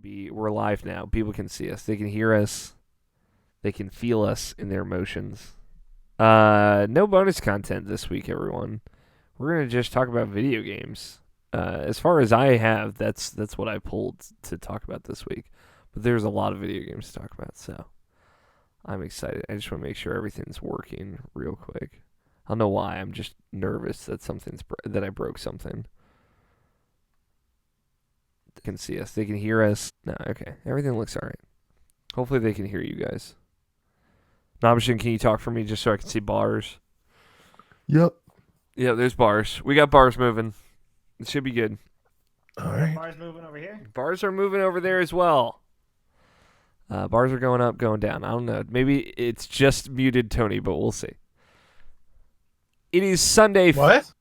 We're live now. People can see us. They can hear us. They can feel us in their emotions. No bonus content this week, everyone. We're gonna just talk about video games. As far as I have, that's what I pulled to talk about this week. But there's a lot of video games to talk about, so I'm excited. I just want to make sure everything's working real quick. I don't know why. I'm just nervous that that I broke something. They can see us. They can hear us. No, okay. Everything looks all right. Hopefully they can hear you guys. Nabashin, can you talk for me just so I can see bars? Yep. Yeah, there's bars. We got bars moving. It should be good. All right. Bars moving over here. Bars are moving over there as well. Bars are going up, going down. I don't know. Maybe it's just muted Tony, but we'll see. It is Sunday. What?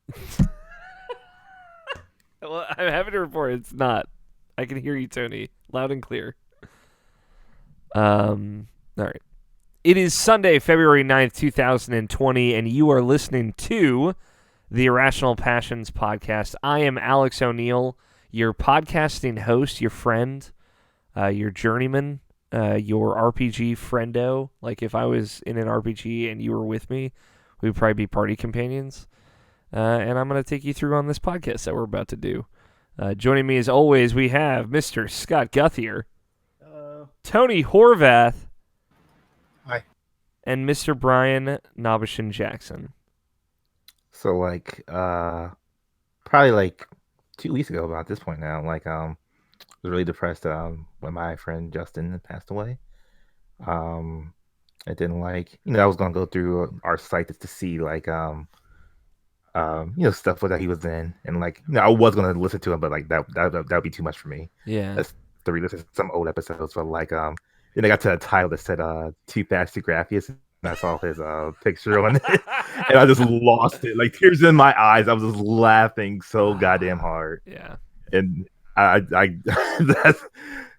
Well, I'm happy to report it's not. I can hear you, Tony, loud and clear. All right. It is Sunday, February 9th, 2020, and you are listening to the Irrational Passions podcast. I am Alex O'Neill, your podcasting host, your friend, your journeyman, your RPG friendo. Like if I was in an RPG and you were with me, we would probably be party companions. And I'm going to take you through on this podcast that we're about to do. Joining me as always, we have Mr. Scott Guthier, Tony Horvath, Hi. and Mr. Brian Nabashin Jackson. So probably like 2 weeks ago about this point now, I was really depressed when my friend Justin passed away. I didn't I was gonna go through our site to see stuff that he was in, and I was gonna listen to him, but that would be too much for me. Yeah. That's to re-listen to some old episodes, but then I got to a title that said "Too Fast, Too Graphious," and I saw his picture on it, and I just lost it, like tears in my eyes. I was just laughing so goddamn hard. Yeah. And I that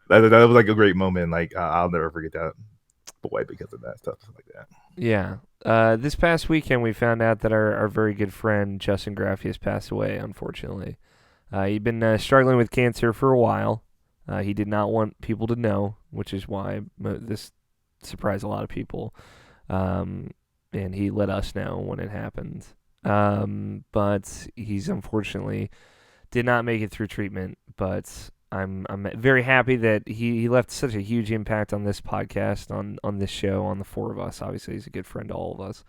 was like a great moment. I'll never forget that boy because of that stuff like that. Yeah. This past weekend, we found out that our very good friend Justin Graffius passed away, unfortunately. He'd been struggling with cancer for a while. He did not want people to know, which is why this surprised a lot of people. And he let us know when it happened. But he's unfortunately did not make it through treatment. But I'm very happy that he left such a huge impact on this podcast, on this show, on the four of us. Obviously, he's a good friend to all of us.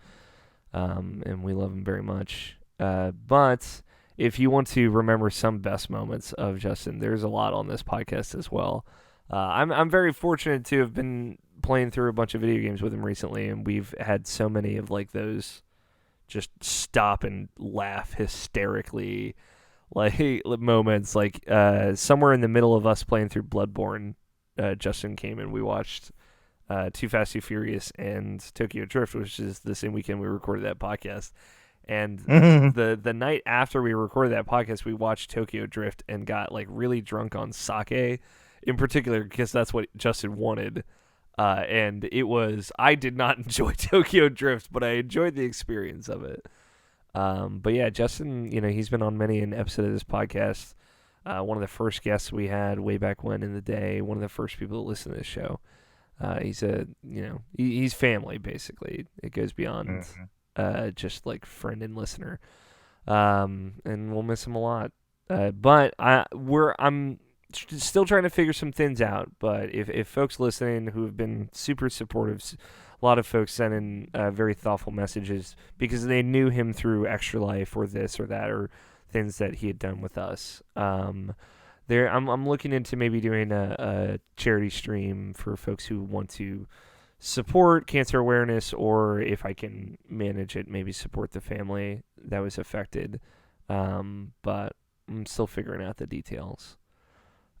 And we love him very much. But if you want to remember some best moments of Justin, there's a lot on this podcast as well. I'm very fortunate to have been playing through a bunch of video games with him recently, and we've had so many of those just stop and laugh hysterically moments. Somewhere in the middle of us playing through Bloodborne, Justin came and we watched Too Fast, Too Furious and Tokyo Drift, which is the same weekend we recorded that podcast. And the night after we recorded that podcast, we watched Tokyo Drift and got really drunk on sake, in particular because that's what Justin wanted. And I did not enjoy Tokyo Drift, but I enjoyed the experience of it. But yeah, Justin, he's been on many an episode of this podcast. One of the first guests we had way back when in the day. One of the first people to listen to this show. He's he's family basically. It goes beyond. Just friend and listener, and we'll miss him a lot. But I'm still trying to figure some things out. But if folks listening who have been super supportive, a lot of folks sent in very thoughtful messages because they knew him through Extra Life or this or that or things that he had done with us. I'm looking into maybe doing a charity stream for folks who want to support cancer awareness, or if I can manage it, maybe support the family that was affected. But I'm still figuring out the details.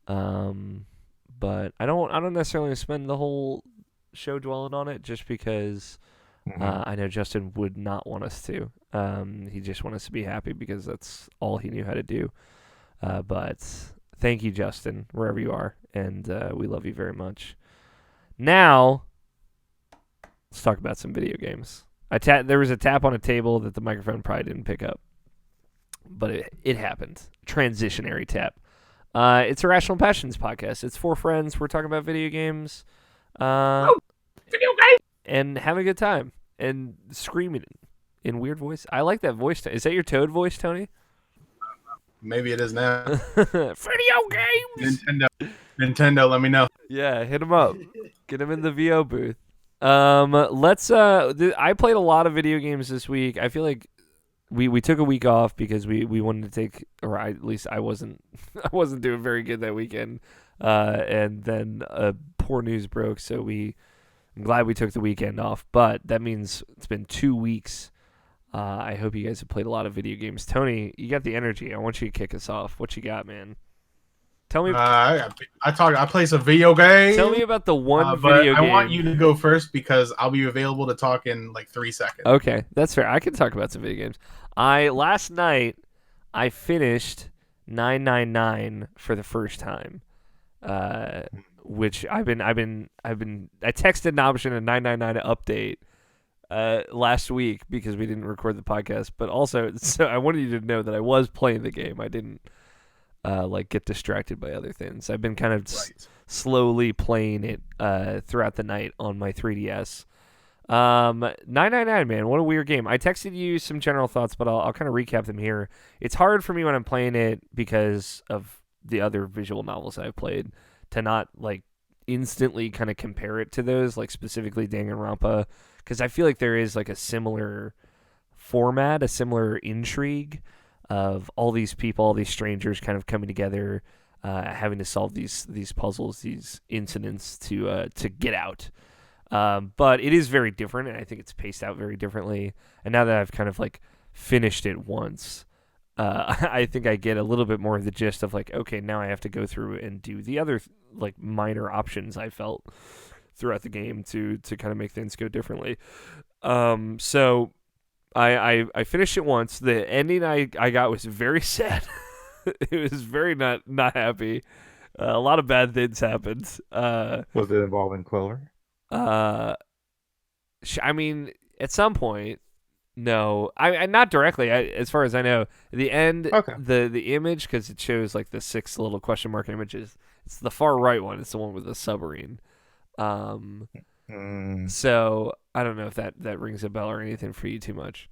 But I don't necessarily spend the whole show dwelling on it, just because I know Justin would not want us to. He just wants us to be happy because that's all he knew how to do. But thank you, Justin, wherever you are, and we love you very much. Now, let's talk about some video games. There was a tap on a table that the microphone probably didn't pick up, but it happened. Transitionary tap. It's a Rational Passions podcast. It's four friends. We're talking about video games, uh, Video game. and having a good time and screaming in weird voice. I like that voice. Is that your Toad voice, Tony? Maybe it is now. Video games. Nintendo, let me know. Yeah, hit him up. Get him in the VO booth. Let's. I played a lot of video games this week. I feel like we took a week off because we wanted to take, or at least I wasn't I wasn't doing very good that weekend. And then poor news broke, so I'm glad we took the weekend off. But that means it's been 2 weeks. I hope you guys have played a lot of video games. Tony, you got the energy. I want you to kick us off. What you got, man? Tell me. I play some video games. Tell me about the one but video game. I want you to go first because I'll be available to talk in like 3 seconds. Okay, that's fair. I can talk about some video games. Last night I finished 999 for the first time, which I texted an option a 999 update last week because we didn't record the podcast, but also so I wanted you to know that I was playing the game. I didn't get distracted by other things. I've been kind of slowly playing it throughout the night on my 3DS. 999, man, what a weird game. I texted you some general thoughts, but I'll kind of recap them here. It's hard for me when I'm playing it because of the other visual novels I've played to not like instantly kind of compare it to those, like specifically Danganronpa, because I feel like there is like a similar format, a similar intrigue of all these people, all these strangers kind of coming together, having to solve these puzzles, these incidents to get out. But it is very different, and I think it's paced out very differently. And now that I've kind of like finished it once, I think I get a little bit more of the gist of like, okay, now I have to go through and do the other like minor options I felt throughout the game to kind of make things go differently. So I finished it once. The ending I got was very sad. It was very not happy. A lot of bad things happened. Was it involving Clover? I mean, at some point, no. I not directly. As far as I know, the end, Okay. the image, because it shows like the 6 little question mark images. It's the far right one. It's the one with the submarine. So I don't know if that rings a bell or anything for you too much.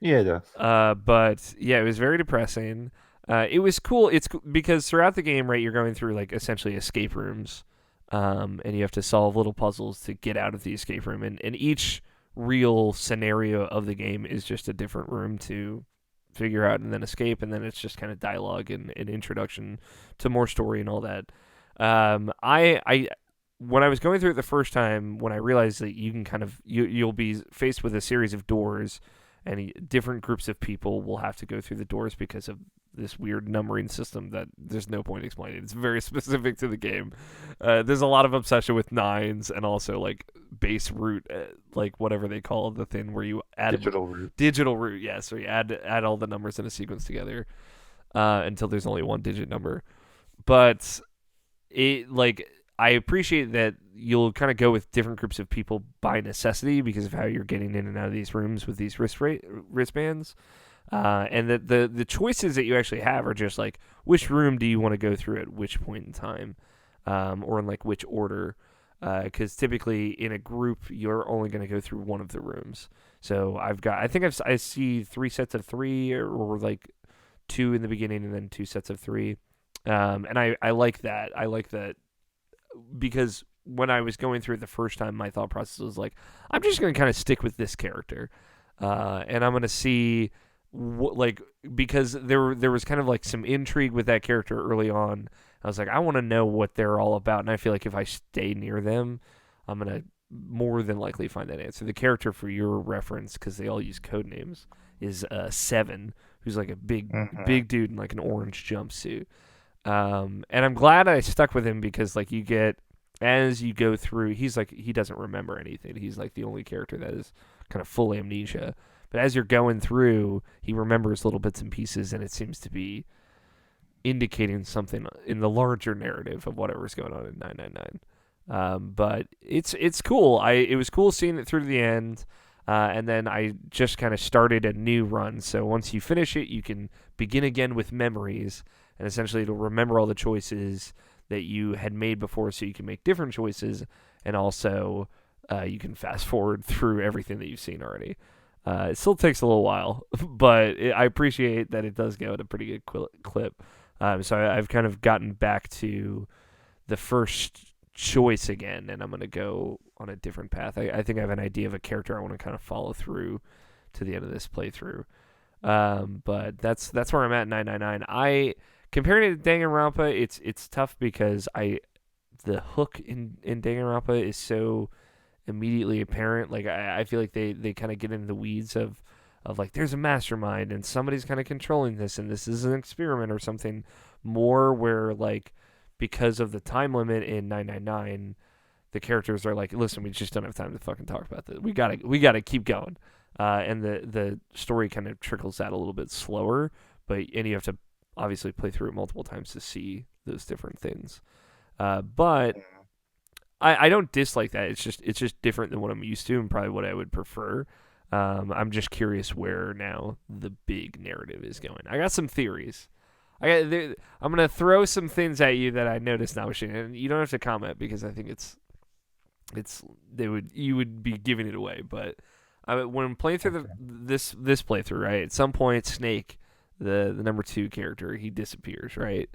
Yeah, it does. But yeah, it was very depressing. It was cool. It's because throughout the game, right, you're going through like essentially escape rooms, and you have to solve little puzzles to get out of the escape room. And each real scenario of the game is just a different room to figure out and then escape. And then it's just kind of dialogue and an introduction to more story and all that. I when I was going through it the first time, when I realized that you can kind of you'll be faced with a series of doors, and different groups of people will have to go through the doors because of this weird numbering system that there's no point explaining. It's very specific to the game. There's a lot of obsession with nines and also like base root, like whatever they call the thing where you add Digital root. Digital root, yeah. So you add all the numbers in a sequence together until there's only one digit number. But it like I appreciate that you'll kind of go with different groups of people by necessity because of how you're getting in and out of these rooms with these wristbands. And the choices that you actually have are just like, which room do you want to go through at which point in time, or in like which order. Because typically in a group, you're only going to go through one of the rooms. So I see 3 sets of 3 or like 2 in the beginning and then 2 sets of 3. And I like that. I like that because when I was going through it the first time, my thought process was like, I'm just going to kind of stick with this character. And I'm going to see because there was kind of like some intrigue with that character early on. I was like, I want to know what they're all about. And I feel like if I stay near them, I'm going to more than likely find that answer. The character for your reference, because they all use code names, is Seven, who's like a big dude in like an orange jumpsuit. And I'm glad I stuck with him because like you get, as you go through, he's like, he doesn't remember anything. He's like the only character that is kind of full amnesia. But as you're going through, he remembers little bits and pieces, and it seems to be indicating something in the larger narrative of whatever's going on in 999. But it's cool. It was cool seeing it through to the end. And then I just kind of started a new run. So once you finish it, you can begin again with memories, and essentially it'll remember all the choices that you had made before, so you can make different choices, and also you can fast forward through everything that you've seen already. It still takes a little while, but I appreciate that it does go at a pretty good clip. So I've kind of gotten back to the first choice again, and I'm going to go on a different path. I think I have an idea of a character I want to kind of follow through to the end of this playthrough. But that's where I'm at in 999. Comparing it to Danganronpa, it's tough because the hook in Danganronpa is so immediately apparent. Like I feel like they kind of get into the weeds of like there's a mastermind and somebody's kind of controlling this and this is an experiment or something more, where like because of the time limit in 999, the characters are like, listen, we just don't have time to fucking talk about this. We gotta keep going. And the story kind of trickles out a little bit slower, and you have to obviously play through it multiple times to see those different things. But I don't dislike that. It's just different than what I'm used to and probably what I would prefer. I'm just curious where now the big narrative is going. I got some theories. I'm gonna throw some things at you that I noticed now, and you don't have to comment because I think you would be giving it away. But when playing through this playthrough, right, at some point Snake, the number 2 character, he disappears, right,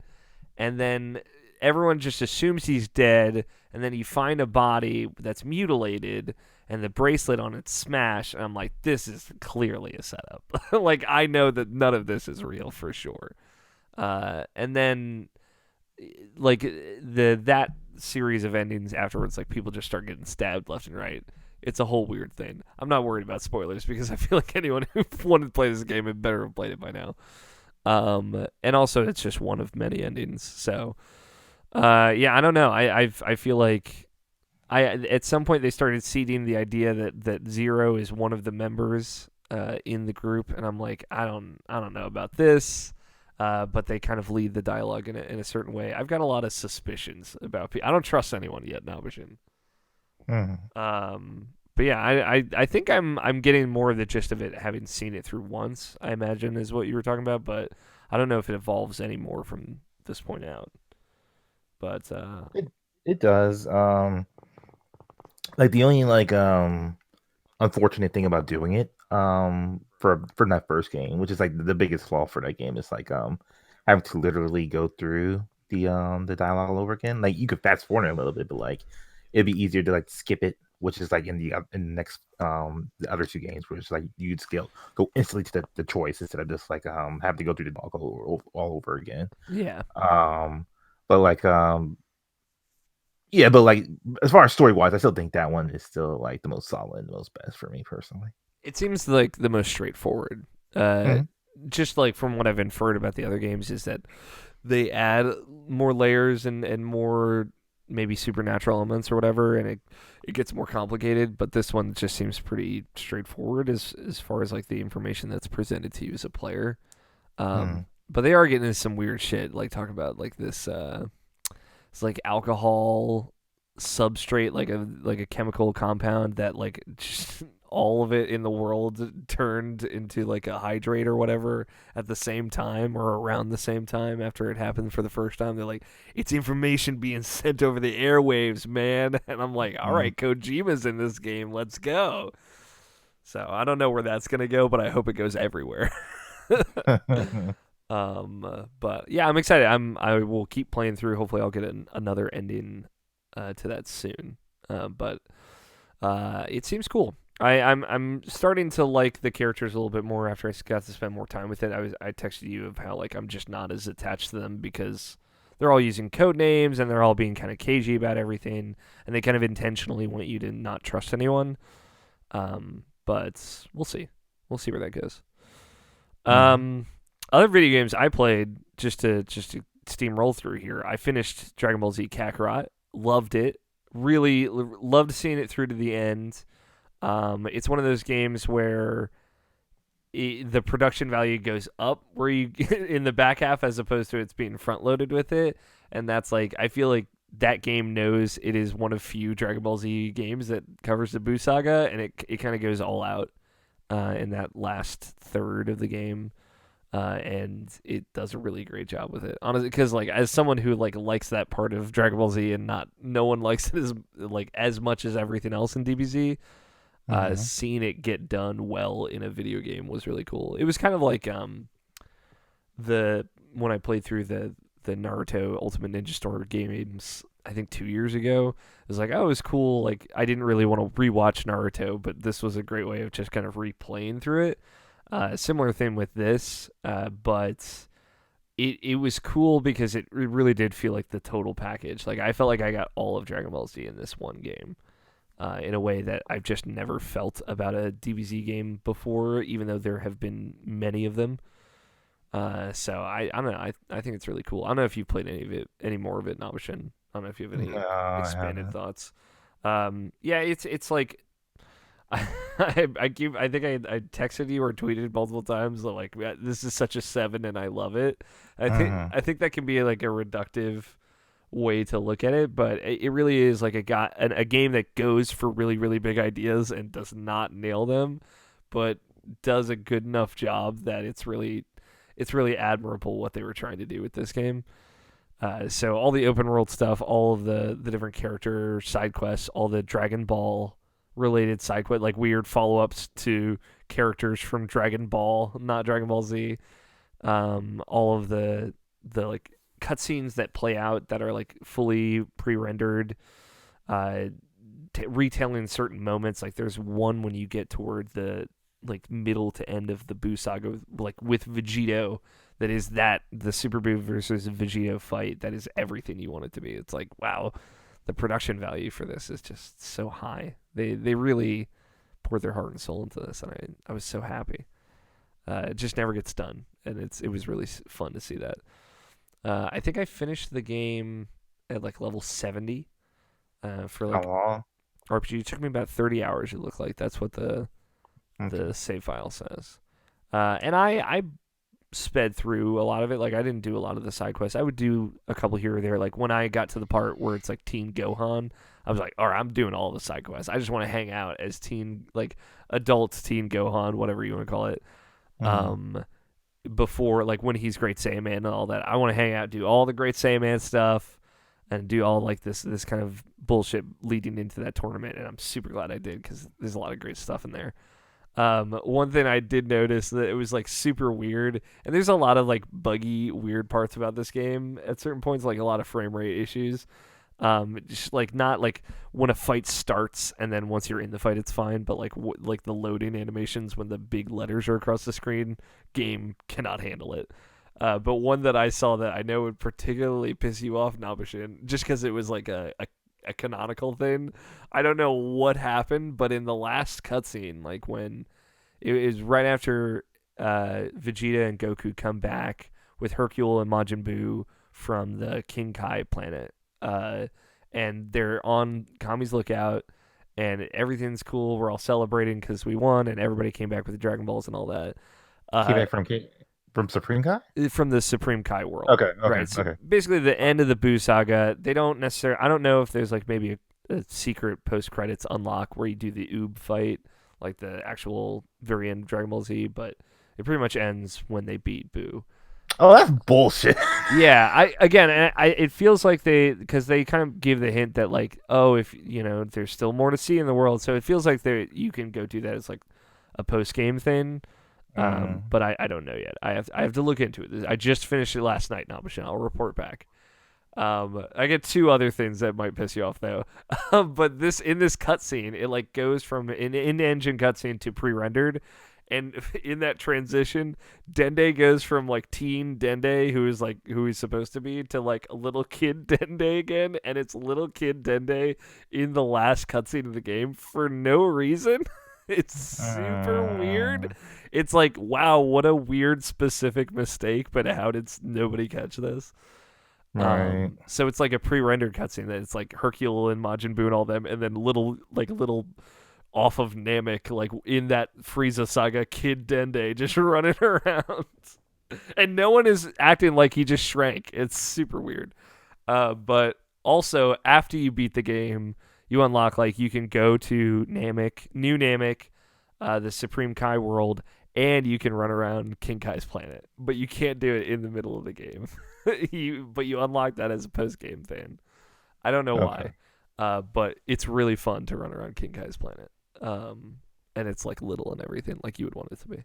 and then everyone just assumes he's dead, and then you find a body that's mutilated and the bracelet on it smashed, and I'm like, this is clearly a setup. Like I know that none of this is real for sure. And then like that series of endings afterwards, like people just start getting stabbed left and right. It's a whole weird thing. I'm not worried about spoilers because I feel like anyone who wanted to play this game had better have played it by now. And also it's just one of many endings. So, yeah, I don't know. I feel like at some point they started seeding the idea that Zero is one of the members in the group, and I'm like, I don't know about this. But they kind of lead the dialogue in a certain way. I've got a lot of suspicions about people. I don't trust anyone yet, Nabashin. But yeah, I think I'm getting more of the gist of it, having seen it through once, I imagine, is what you were talking about. But I don't know if it evolves any more from this point out. But it does. Like the only unfortunate thing about doing it for that first game, which is like the biggest flaw for that game, is like having to literally go through the dialogue all over again. Like you could fast forward it a little bit, but like it'd be easier to like skip it, which is like in the next the other 2 games, where it's like you'd still go instantly to the choice instead of just like have to go through the dialogue all over again. yeah. But like yeah, but like as far as story wise, I still think that one is still like the most solid and the most best for me personally. It seems like the most straightforward. Just like from what I've inferred about the other games is that they add more layers and more maybe supernatural elements or whatever, and it gets more complicated. But this one just seems pretty straightforward as far as like the information that's presented to you as a player. But they are getting into some weird shit, like talking about like this. It's like alcohol substrate, like a chemical compound that like just all of it in the world turned into like a hydrate or whatever at the same time or around the same time after it happened for the first time. They're like, it's information being sent over the airwaves, man. And I'm like, all right, Kojima's in this game. Let's go. So I don't know where that's going to go, but I hope it goes everywhere. But yeah, I'm excited. I will keep playing through. Hopefully I'll get another ending to that soon. But it seems cool. I'm starting to like the characters a little bit more after I got to spend more time with it. I texted you of how like I'm just not as attached to them because they're all using code names and they're all being kind of cagey about everything, and they kind of intentionally want you to not trust anyone. But we'll see. We'll see where that goes. Other video games I played just to steamroll through here. I finished Dragon Ball Z Kakarot. Loved it. Really loved seeing it through to the end. It's one of those games where the production value goes up where you in the back half as opposed to it's being front loaded with it, and that's like I feel like that game knows it is one of few Dragon Ball Z games that covers the Buu saga, and it kind of goes all out in that last third of the game. And it does a really great job with it, honestly. Because like, as someone who likes that part of Dragon Ball Z, and no one likes it as much as everything else in DBZ, seeing it get done well in a video game was really cool. It was kind of like when I played through the Naruto Ultimate Ninja Storm games, I think 2 years ago. It was like, oh, it was cool. Like, I didn't really want to rewatch Naruto, but this was a great way of just kind of replaying through it. Similar thing with this, but it was cool because it really did feel like the total package. Like, I felt like I got all of Dragon Ball Z in this one game, in a way that I've just never felt about a DBZ game before, even though there have been many of them. So I don't know. I think it's really cool. I don't know if you've played any more of it, Nabashin. I don't know if you have any expanded thoughts. Yeah, it's like I texted you or tweeted multiple times that like, this is such a 7 and I love it. I think that can be like a reductive way to look at it, but it really is like a game that goes for really, really big ideas and does not nail them, but does a good enough job that it's really admirable what they were trying to do with this game. So all the open world stuff, all of the different character side quests, all the Dragon Ball related side quests, like weird follow-ups to characters from Dragon Ball, not Dragon Ball Z. All of the like cutscenes that play out that are like fully pre-rendered, retelling certain moments. Like there's one when you get toward the like middle to end of the Buu saga, like with Vegito, that is the Super Buu versus Vegito fight that is everything you want it to be. It's like, wow, the production value for this is just so high. They really poured their heart and soul into this, and I was so happy. It just never gets done, and it was really fun to see that. I think I finished the game at like level 70 for like RPG. It took me about 30 hours. It looked like that's what the save file says. And I sped through a lot of it. Like, I didn't do a lot of the side quests. I would do a couple here or there. Like, when I got to the part where it's like Teen Gohan, I was like, all right, I'm doing all the side quests. I just want to hang out as adult Teen Gohan, whatever you want to call it. Before, like, when he's Great Saiyaman and all that. I want to hang out, do all the Great Saiyaman stuff, and do all, like, this kind of bullshit leading into that tournament. And I'm super glad I did, because there's a lot of great stuff in there. One thing I did notice that it was like super weird, and there's a lot of like buggy, weird parts about this game at certain points, like a lot of frame rate issues. Just like not like when a fight starts and then once you're in the fight it's fine, but like the loading animations when the big letters are across the screen, game cannot handle it. But one that I saw that I know would particularly piss you off, Nabashin, just because it was like a canonical thing. I don't know what happened, but in the last cutscene, like when it was right after Vegeta and Goku come back with Hercule and Majin Buu from the King Kai planet, and they're on Kami's lookout, and everything's cool. We're all celebrating because we won, and everybody came back with the Dragon Balls and all that. Came back from Supreme Kai? From the Supreme Kai world. Okay. Right. So basically, the end of the Buu saga, they don't necessarily... I don't know if there's like maybe a secret post-credits unlock where you do the Oob fight, like the actual very end of Dragon Ball Z, but it pretty much ends when they beat Buu. Oh, that's bullshit. Yeah, it feels like because they kind of give the hint that like, oh, if there's still more to see in the world, so it feels like you can go do that as like a post-game thing. But I don't know yet. I have to look into it. I just finished it last night, Nabashin. I'll report back. I get two other things that might piss you off though. But in this cutscene, it like goes from an in-engine cutscene to pre-rendered, and in that transition, Dende goes from like teen Dende, who he's supposed to be, to like a little kid Dende again, and it's little kid Dende in the last cutscene of the game for no reason. It's super weird. It's like, wow, what a weird specific mistake, but how did nobody catch this? Right. So it's like a pre-rendered cutscene that it's like Hercule and Majin Buu and all them, and then little off of Namek, like in that Frieza saga, Kid Dende just running around. And no one is acting like he just shrank. It's super weird. But Also, after you beat the game, you unlock like you can go to Namek, New Namek, the Supreme Kai world, and you can run around King Kai's planet. But you can't do it in the middle of the game. But you unlock that as a post game thing. I don't know Okay. why, but it's really fun to run around King Kai's planet. And it's like little and everything, like you would want it to be.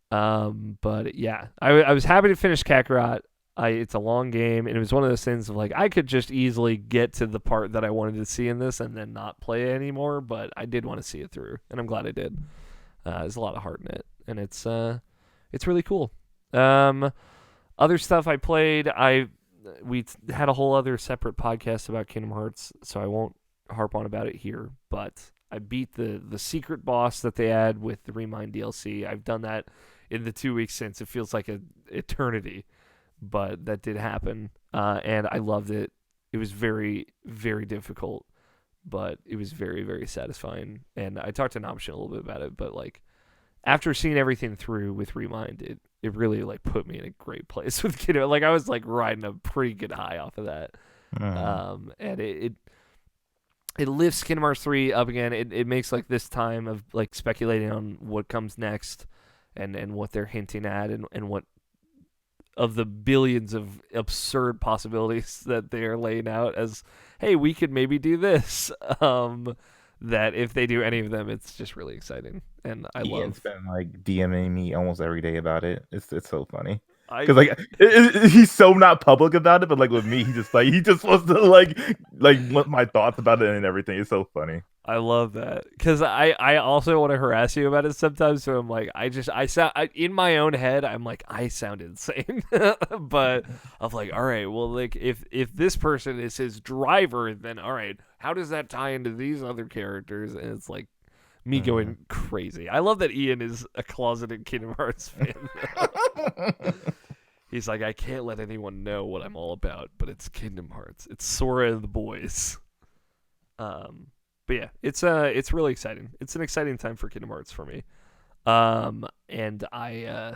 But yeah, I was happy to finish Kakarot. It's a long game, and it was one of those things of like I could just easily get to the part that I wanted to see in this and then not play it anymore. But I did want to see it through, and I'm glad I did. There's a lot of heart in it, and it's really cool. Other stuff I played, we had a whole other separate podcast about Kingdom Hearts, so I won't harp on about it here. But I beat the secret boss that they add with the Remind DLC. I've done that in the 2 weeks since. It feels like an eternity, but that did happen, and I loved it. It was very, very difficult, but it was very, very satisfying. And I talked to Namshin a little bit about it, but like after seeing everything through with Remind, it really like put me in a great place with Kingdom. Like I was like riding a pretty good high off of that, and it lifts Kingdom Hearts 3 up again. It makes like this time of like speculating on what comes next, and what they're hinting at, and what of the billions of absurd possibilities that they are laying out as, hey, we could maybe do this. That if they do any of them, it's just really exciting, and I Ian's love. been like DMing me almost every day about it. It's so funny I because like he's so not public about it, but like with me, he just wants to like want my thoughts about it and everything. It's so funny. I love that because I also want to harass you about it sometimes. So I'm like, in my own head, I'm like, I sound insane, but I'm like, all right, well, like if this person is his driver, then all right, how does that tie into these other characters? And it's like me going crazy. I love that Ian is a closeted Kingdom Hearts fan. He's like, I can't let anyone know what I'm all about, but it's Kingdom Hearts. It's Sora and the boys. But yeah, it's really exciting. It's an exciting time for Kingdom Hearts for me. And I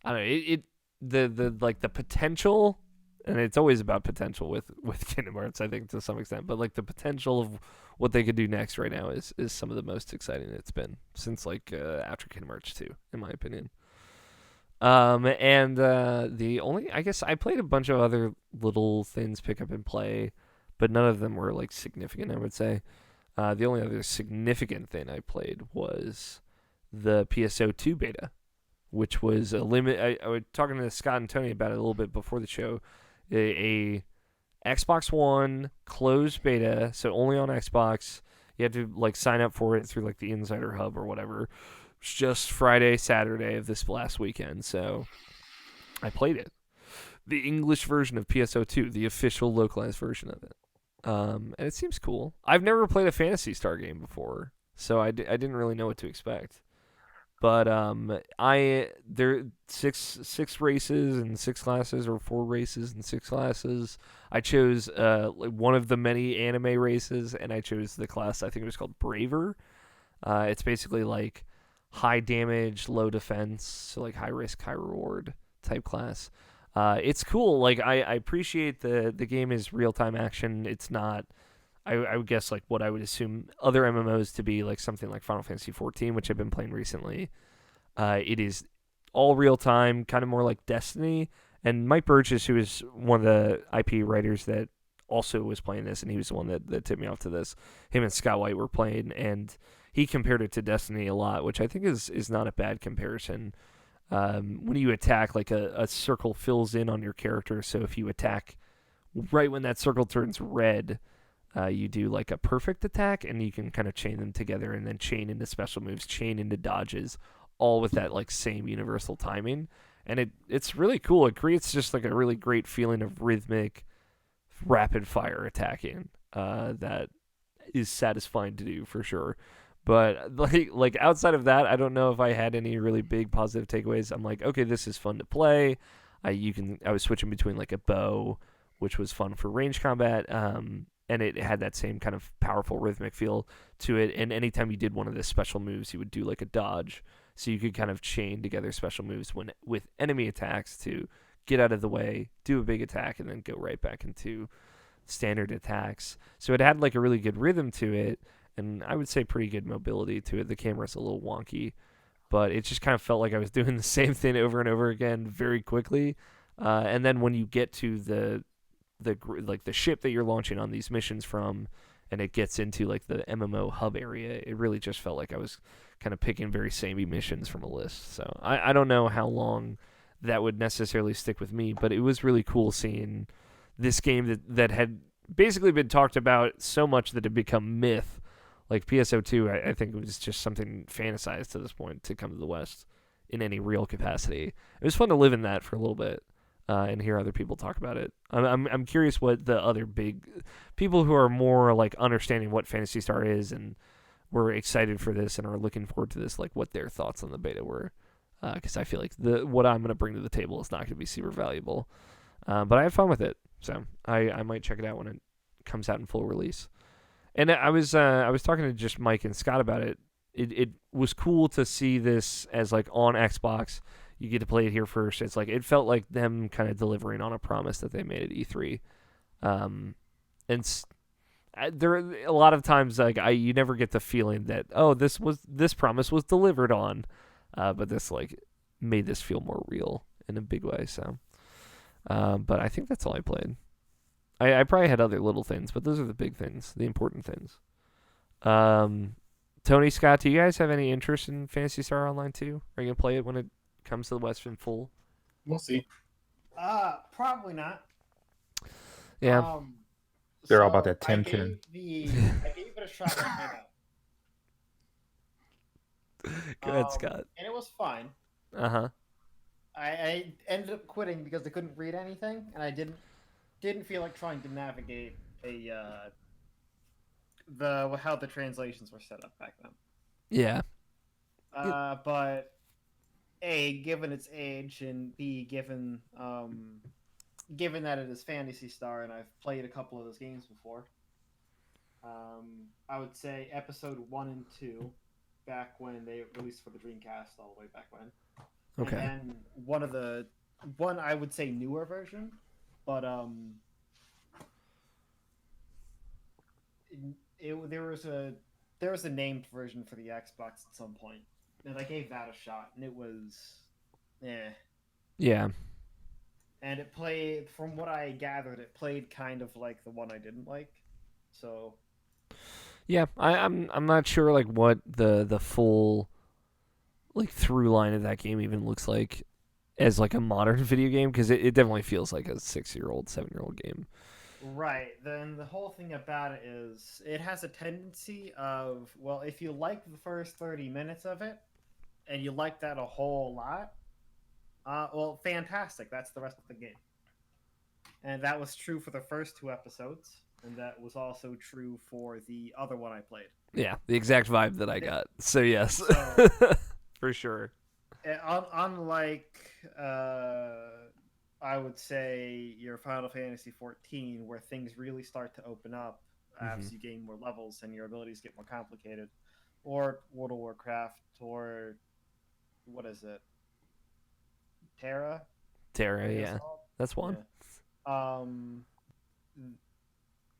don't know, the like the potential, and it's always about potential with Kingdom Hearts, I think to some extent, but like the potential of what they could do next right now is some of the most exciting it's been since like after Kingdom Hearts 2, in my opinion. And the only, I guess I played a bunch of other little things, pick up and play, but none of them were like significant, I would say. The only other significant thing I played was the PSO2 beta, which was a limit. I was talking to Scott and Tony about it a little bit before the show. A Xbox One closed beta, so only on Xbox. You had to like sign up for it through like the Insider Hub or whatever. It's just Friday, Saturday of this last weekend, so I played it. The English version of PSO2, the official localized version of it. And it seems cool. I've never played a Phantasy Star game before, so I didn't really know what to expect. But there six races and 6 classes, or 4 races and 6 classes. I chose one of the many anime races, and I chose the class I think it was called Braver. It's basically like high damage, low defense, so like high risk, high reward type class. It's cool. Like I appreciate the game is real time action. It's not. I would guess like what I would assume other MMOs to be, like something like Final Fantasy 14, which I've been playing recently. It is all real time, kind of more like Destiny. And Mike Burgess, who is one of the IP writers that also was playing this, and he was the one that tipped me off to this. Him and Scott White were playing, and he compared it to Destiny a lot, which I think is not a bad comparison. When you attack, like a circle fills in on your character, so if you attack right when that circle turns red, you do like a perfect attack, and you can kind of chain them together and then chain into special moves, chain into dodges, all with that like same universal timing. And it's really cool. It creates just like a really great feeling of rhythmic, rapid fire attacking that is satisfying to do for sure. But like outside of that, I don't know if I had any really big positive takeaways. I'm like, okay, this is fun to play. I was switching between like a bow, which was fun for range combat, and it had that same kind of powerful rhythmic feel to it. And anytime you did one of the special moves, you would do like a dodge, so you could kind of chain together special moves with enemy attacks to get out of the way, do a big attack, and then go right back into standard attacks. So it had like a really good rhythm to it, and I would say pretty good mobility to it. The camera's a little wonky, but it just kind of felt like I was doing the same thing over and over again very quickly. And then when you get to the ship that you're launching on these missions from, and it gets into like the MMO hub area, it really just felt like I was kind of picking very samey missions from a list. So I don't know how long that would necessarily stick with me, but it was really cool seeing this game that had basically been talked about so much that it become myth. Like PSO2, I think it was just something fantasized to this point to come to the West in any real capacity. It was fun to live in that for a little bit. And hear other people talk about it. I'm curious what the other big people who are more like understanding what Phantasy Star is and were excited for this and are looking forward to this, like what their thoughts on the beta were. Because I feel like what I'm going to bring to the table is not going to be super valuable. But I have fun with it, so I might check it out when it comes out in full release. And I was talking to just Mike and Scott about it. It was cool to see this as like on Xbox. You get to play it here first. It's like it felt like them kind of delivering on a promise that they made at E3. And there are a lot of times like you never get the feeling that this promise was delivered on, but this like made this feel more real in a big way. So, but I think that's all I played. I probably had other little things, but those are the big things, the important things. Tony, Scott, do you guys have any interest in Phantasy Star Online 2? Are you gonna play it when it comes to the West in full? We'll see. Probably not. Yeah. They're all about that I 10-10. gave it a shot when it came out. Go ahead, Scott. And it was fine. Uh-huh. I ended up quitting because I couldn't read anything, and I didn't feel like trying to navigate how the translations were set up back then. Yeah. But A, given its age, and B, given that it is Phantasy Star, and I've played a couple of those games before, I would say episode 1 and 2, back when they released for the Dreamcast, all the way back when. Okay. And then one I would say newer version, but there was a named version for the Xbox at some point, and I gave that a shot, and it was, Yeah. And it played, from what I gathered, it played kind of like the one I didn't like. So. Yeah, I'm not sure like what the full like through line of that game even looks like as like a modern video game, because it definitely feels like a 6-year-old, 7-year-old game. Right. Then the whole thing about it is it has a tendency of, well, if you like the first 30 minutes of it and you like that a whole lot, well, fantastic. That's the rest of the game. And that was true for the first 2 episodes, and that was also true for the other one I played. Yeah, the exact vibe that I got. So yes. So, for sure. Unlike I would say your Final Fantasy XIV, where things really start to open up as you gain more levels and your abilities get more complicated, or World of Warcraft, or what is it? Terra, yeah. That's one. Yeah.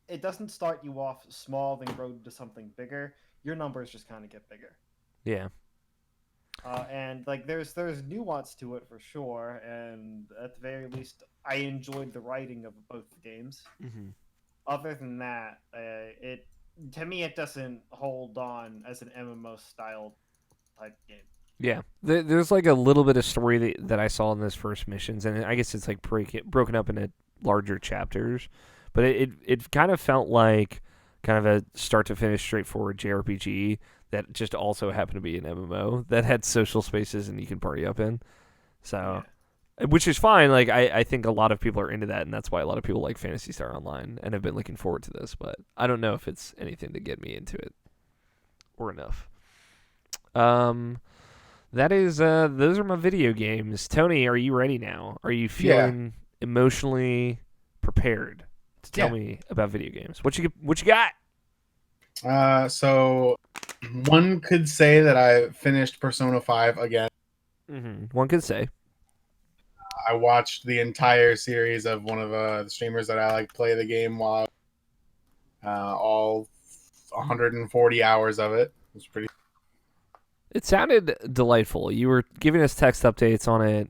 It doesn't start you off small, then grow to something bigger. Your numbers just kind of get bigger. Yeah. And like there's nuance to it for sure, and at the very least, I enjoyed the writing of both games. Mm-hmm. Other than that, it doesn't hold on as an MMO style type game. Yeah, there's like a little bit of story that I saw in those first missions, and I guess it's like broken up into larger chapters, but it kind of felt like kind of a start to finish straightforward JRPG that just also happened to be an MMO that had social spaces and you can party up in. So, which is fine. Like I think a lot of people are into that, and that's why a lot of people like Phantasy Star Online and have been looking forward to this. But I don't know if it's anything to get me into it or enough. That is those are my video games. Tony, are you ready now? Are you feeling emotionally prepared to tell me about video games? What you got? So one could say that I finished Persona 5 again. Mm-hmm. One could say. I watched the entire series of one of the streamers that I like play the game while all 140 hours of it. It was pretty. It sounded delightful. You were giving us text updates on it.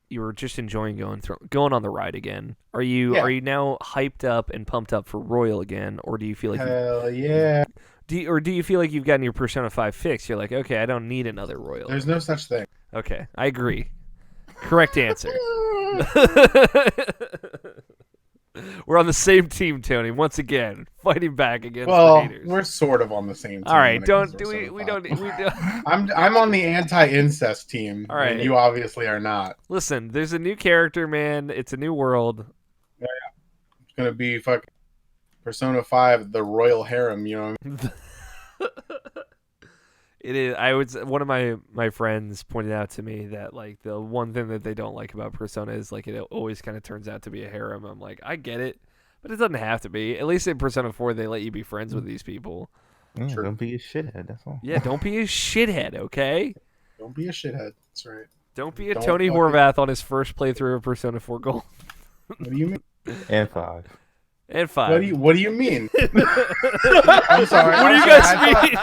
You were just enjoying going on the ride again. Are you now hyped up and pumped up for Royal again, or do you feel like Hell yeah. do you feel like you've gotten your Persona 5 fix? You're like, okay, I don't need another Royal. There's no such thing. Okay, I agree. Correct answer. We're on the same team, Tony. Once again, fighting back against the haters. We're sort of on the same team. All right, we don't. I'm on the anti-incest team. All right, and you obviously are not. Listen, there's a new character, man. It's a new world. Yeah. It's gonna be fucking Persona 5, the Royal Harem. You know what I mean? It is. One of my friends pointed out to me that like the one thing that they don't like about Persona is like it always kind of turns out to be a harem. I'm like, I get it, but it doesn't have to be. At least in Persona 4, they let you be friends with these people. Don't be a shithead. That's all. Yeah, don't be a shithead, okay? Don't be a shithead. That's right. Don't be a Tony Horvath on his first playthrough of Persona 4 Gold. What do you mean? And 5. And 5. What do you mean? I'm sorry. What do you guys mean?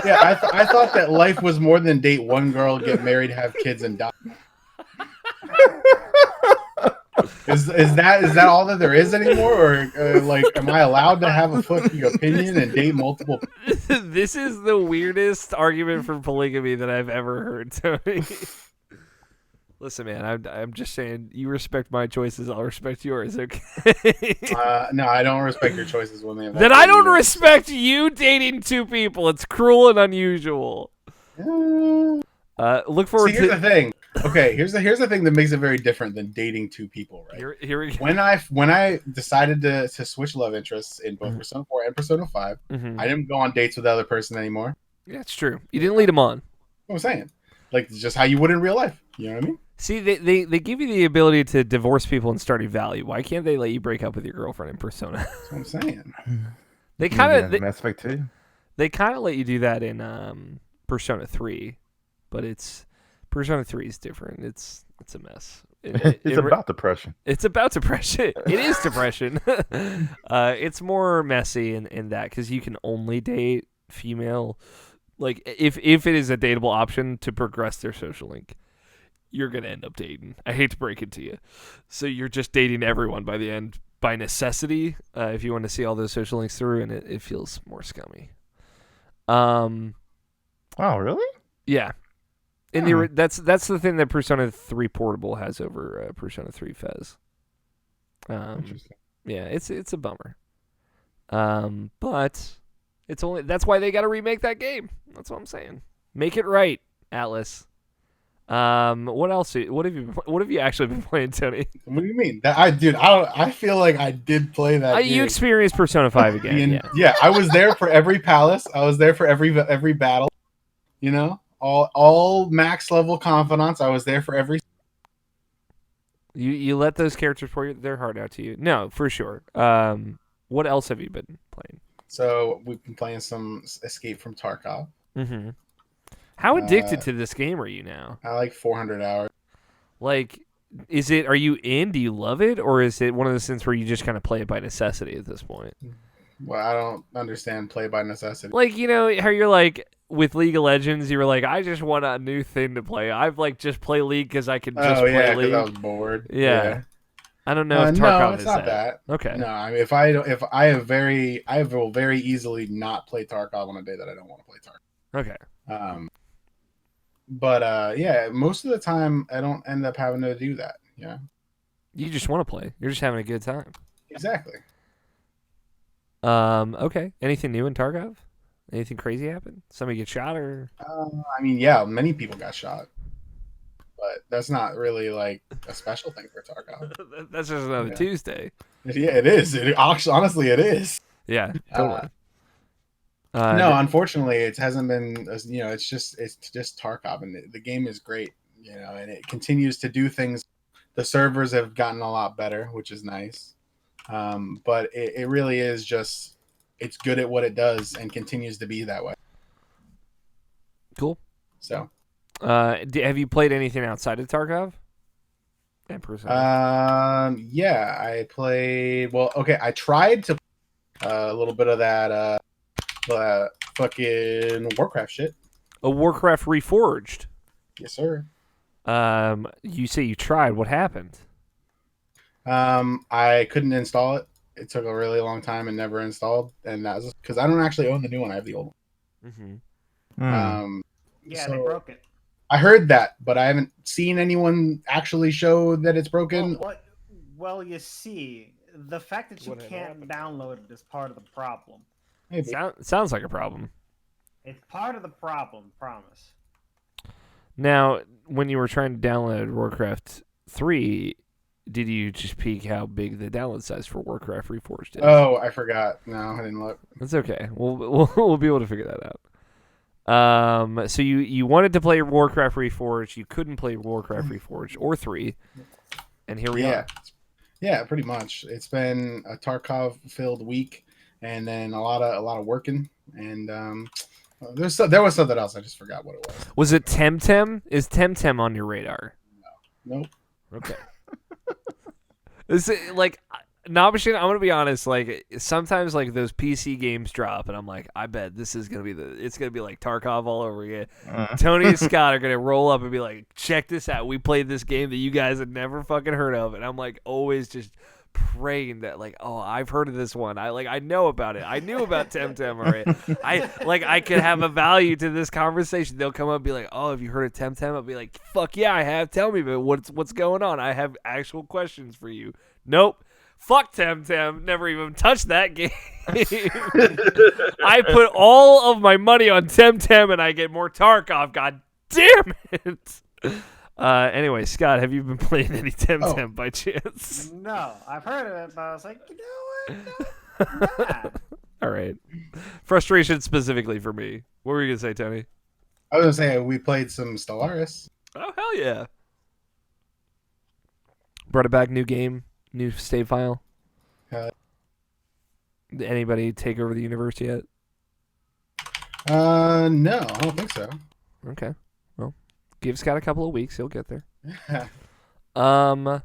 I thought that life was more than date one girl, get married, have kids, and die. Is that all that there is anymore, or like, am I allowed to have a fucking opinion and date multiple? This is the weirdest argument for polygamy that I've ever heard, Tony. Listen, man, I'm just saying, you respect my choices, I'll respect yours, okay? No, I don't respect your choices when they have. Then I don't respect you dating two people. It's cruel and unusual. Look forward to. Here's the thing. Okay, here's the thing that makes it very different than dating two people, right? Here we go. When I decided to switch love interests in both Persona 4 and Persona 5, I didn't go on dates with the other person anymore. Yeah, it's true. You didn't lead them on. What I'm saying, like, it's just how you would in real life. You know what I mean? See, they give you the ability to divorce people and start a value. Why can't they let you break up with your girlfriend in Persona? That's what I'm saying. They kind of Mass Effect 2. They kind of let you do that in Persona 3, but Persona 3 is different. It's a mess. It's about depression. It's about depression. It is depression. It's more messy in that because you can only date female. Like if it is a dateable option to progress their social link, you're gonna end up dating. I hate to break it to you. So you're just dating everyone by the end by necessity. If you want to see all those social links through, and it feels more scummy. Oh, really? Yeah. That's the thing that Persona 3 Portable has over Persona 3 Fez. Interesting. Yeah, it's a bummer. But that's why they got to remake that game. That's what I'm saying. Make it right, Atlas. What else? What have you actually been playing, Tony? What do you mean? I feel like I did play that. You experienced Persona 5 again. Yeah, I was there for every palace. I was there for every battle. You know, all max level confidants. I was there for every. You let those characters pour their heart out to you. No, for sure. What else have you been playing? So we've been playing some Escape from Tarkov. Mm-hmm. How addicted to this game are you now? I like 400 hours. Like, are you in? Do you love it? Or is it one of those things where you just kind of play it by necessity at this point? Well, I don't understand play by necessity. Like, you know, how you're like, with League of Legends, you were like, I just want a new thing to play. I've like just play League because I can just play League. I was bored. Yeah. I don't know if Tarkov it's not that. Okay. No, I mean, I will very easily not play Tarkov on a day that I don't want to play Tarkov. Okay. But yeah, most of the time I don't end up having to do that. Yeah. You just want to play. You're just having a good time. Exactly. Okay. Anything new in Tarkov? Anything crazy happen? Somebody get shot or? I mean, yeah, many people got shot. But that's not really like a special thing for Tarkov. That's just another Tuesday. Yeah, it is. Honestly, it is. Yeah, totally. No, unfortunately, it hasn't been. You know, it's just Tarkov, and the game is great. You know, and it continues to do things. The servers have gotten a lot better, which is nice. But it really is just. It's good at what it does and continues to be that way. Cool. So. Have you played anything outside of Tarkov? Yeah, I played. Well, okay, I tried to A little bit of that fucking Warcraft shit. A Warcraft Reforged. Yes, sir. You say you tried. What happened? I couldn't install it. It took a really long time and never installed, and that was because I don't actually own the new one. I have the old one. Yeah, so they broke it. I heard that, but I haven't seen anyone actually show that it's broken. Well, you see, the fact that you can't download it is part of the problem. Maybe. Sounds like a problem. It's part of the problem, promise. Now, when you were trying to download Warcraft 3, did you just peek how big the download size for Warcraft Reforged is? Oh, I forgot. No, I didn't look. That's okay. We'll be able to figure that out. So you wanted to play Warcraft Reforged, you couldn't play Warcraft Reforged or 3, and here we are. Yeah, pretty much. It's been a Tarkov-filled week, and then a lot of working, and there was something else. I just forgot what it was. Was it Temtem? Is Temtem on your radar? Nope. Okay. This is, like, Nabashin, I'm gonna be honest. Like, sometimes like those PC games drop, and I'm like, I bet this is gonna be it's gonna be like Tarkov all over again. Tony and Scott are gonna roll up and be like, check this out. We played this game that you guys had never fucking heard of, and I'm like always just praying that like, oh, I've heard of this one. I know about it. I knew about Temtem already. I could have a value to this conversation. They'll come up and be like, oh, have you heard of Temtem? I'll be like, fuck yeah, I have. Tell me, but what's going on? I have actual questions for you. Nope. Fuck Temtem. Never even touched that game. I put all of my money on Temtem and I get more Tarkov. God damn it. Anyway, Scott, have you been playing any Temtem by chance? No, I've heard of it, but I was like, you know what? No, nah. All right. Frustration specifically for me. What were you going to say, Tony? I was going to say we played some Stellaris. Oh, hell yeah. Brought it back, new game, new save file. Did anybody take over the universe yet? No, I don't think so. Okay. Well, give Scott a couple of weeks. He'll get there.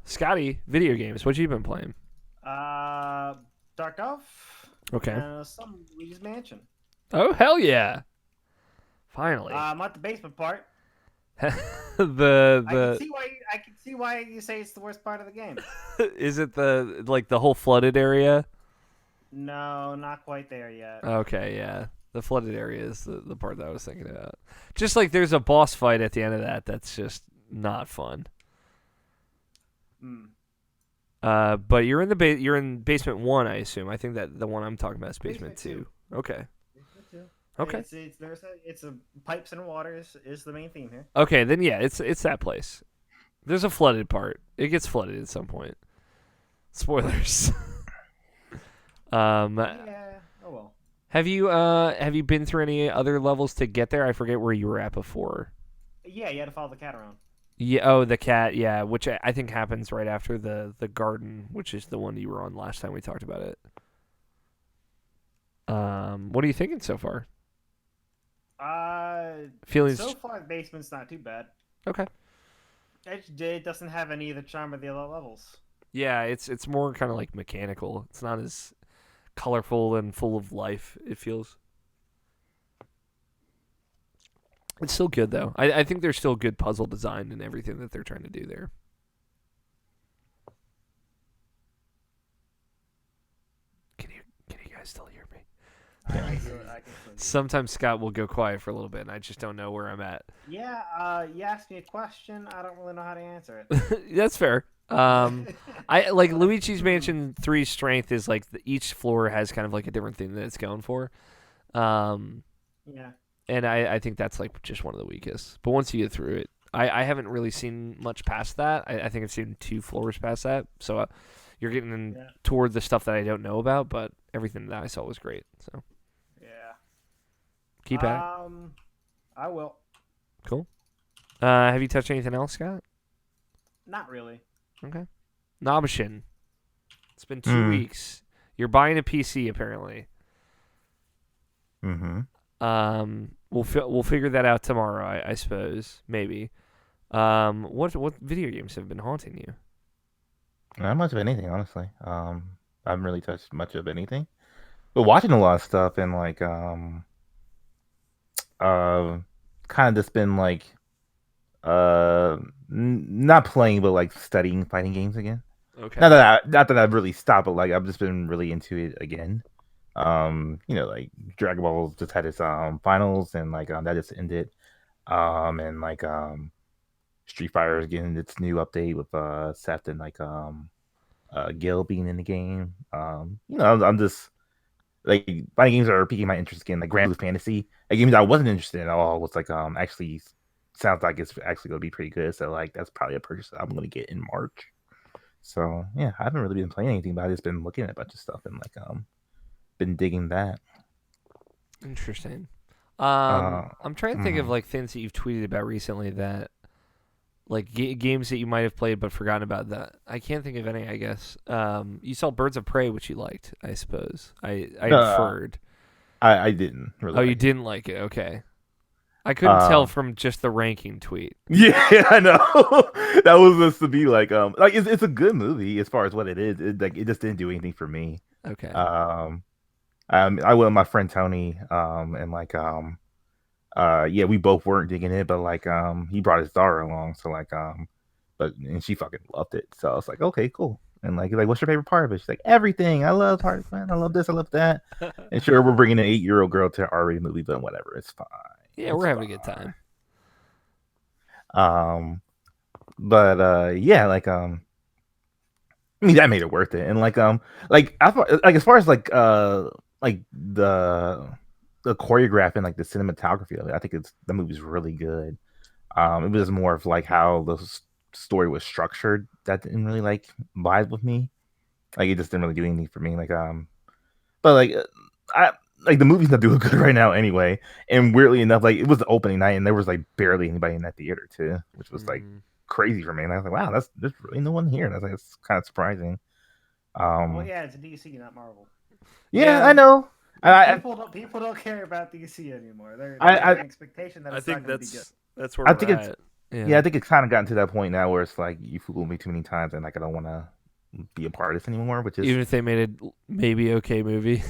Scotty, video games. What you been playing? Tarkov. Okay. Some Luigi's Mansion. Oh, hell yeah. Finally. I'm at the basement part. I can see why you say it's the worst part of the game. Is it the whole flooded area? No, not quite there yet. Okay, yeah. The flooded area is the part that I was thinking about. Just like there's a boss fight at the end of that's just not fun. But you're in you're in basement 1, I assume. I think that the one I'm talking about is basement 2. Okay. Okay. It's a pipes and water is the main theme here. Okay, then yeah, it's that place. There's a flooded part. It gets flooded at some point. Spoilers. Yeah. Oh well. Have you been through any other levels to get there? I forget where you were at before. Yeah, you had to follow the cat around. Yeah. Oh, the cat. Yeah, which I think happens right after the garden, which is the one you were on last time we talked about it. What are you thinking so far? Feelings. So far, the basement's not too bad. Okay. It doesn't have any of the charm of the other levels. Yeah, it's more kind of like mechanical. It's not as colorful and full of life, it feels. It's still good though. I think there's still good puzzle design and everything that they're trying to do there. Can you guys still hear me? Yeah. Sometimes Scott will go quiet for a little bit, and I just don't know where I'm at. Yeah, you asked me a question. I don't really know how to answer it. That's fair. I like Luigi's Mansion 3's strength is like each floor has kind of like a different thing that it's going for. Yeah. And I think that's like just one of the weakest. But once you get through it, I haven't really seen much past that. I think I've seen 2 floors past that. So you're getting toward the stuff that I don't know about, but everything that I saw was great. So yeah. Keep at it. I will. Cool. Have you touched anything else, Scott? Not really. Okay. Nabashin. It's been 2 weeks. You're buying a PC apparently. Mm-hmm. We'll figure that out tomorrow, I suppose. Maybe. What video games have been haunting you? Not much of anything, honestly. I haven't really touched much of anything. But watching a lot of stuff and like uh kind of just been like not playing but like studying fighting games again. Okay. Not that I've really stopped, but like I've just been really into it again. Like Dragon Ball just had its finals and like that just ended. And like Street Fighter is getting its new update with Seth and like Gil being in the game. I'm just like fighting games are piquing my interest again. Like Grand Blue Fantasy, a game that I wasn't interested in at all was like actually sounds like it's actually gonna be pretty good. So like that's probably a purchase that I'm gonna get in March. So yeah, I haven't really been playing anything, but I've just been looking at a bunch of stuff and like been digging that. Interesting. Uh, I'm trying to think of like things that you've tweeted about recently that like games that you might have played but forgotten about. That I can't think of any. I guess you saw Birds of Prey, which you liked. I suppose I inferred. I didn't really. Oh, you like didn't like it. Okay. I it. couldn't tell from just the ranking tweet. Yeah, I know. That was supposed to be like it's a good movie as far as what it is. It just didn't do anything for me. Okay. I went with my friend Tony, and like yeah, we both weren't digging it, but like he brought his daughter along, so like and she fucking loved it. So I was like, okay, cool. And like, what's your favorite part of it? She's like, everything. I love Harley Quinn. I love this. I love that. And sure, we're bringing an 8-year-old girl to an R-rated movie, but whatever, it's fine. Yeah, It's we're having fine. a good time. But yeah, like I mean that made it worth it. And like like as far as like the choreography and like the cinematography of it, I think the movie's really good. It was more of like how the story was structured that didn't really like vibe with me. Like it just didn't really do anything for me. But like I like the movie's not doing good right now anyway. And weirdly enough, like it was the opening night and there was like barely anybody in that theater too, which was like crazy for me. And I was like, wow, there's really no one here. And I was like, it's kind of surprising. Well, yeah, it's DC, not Marvel. Yeah, I know. People don't care about DC anymore. They're I an expectation that I it's think not going to be good. that's where I we're think it's at. yeah, I think it's kind of gotten to that point now where it's like you fooled me too many times, and like I don't want to be a part of this anymore. Which is Even if they made a maybe okay movie.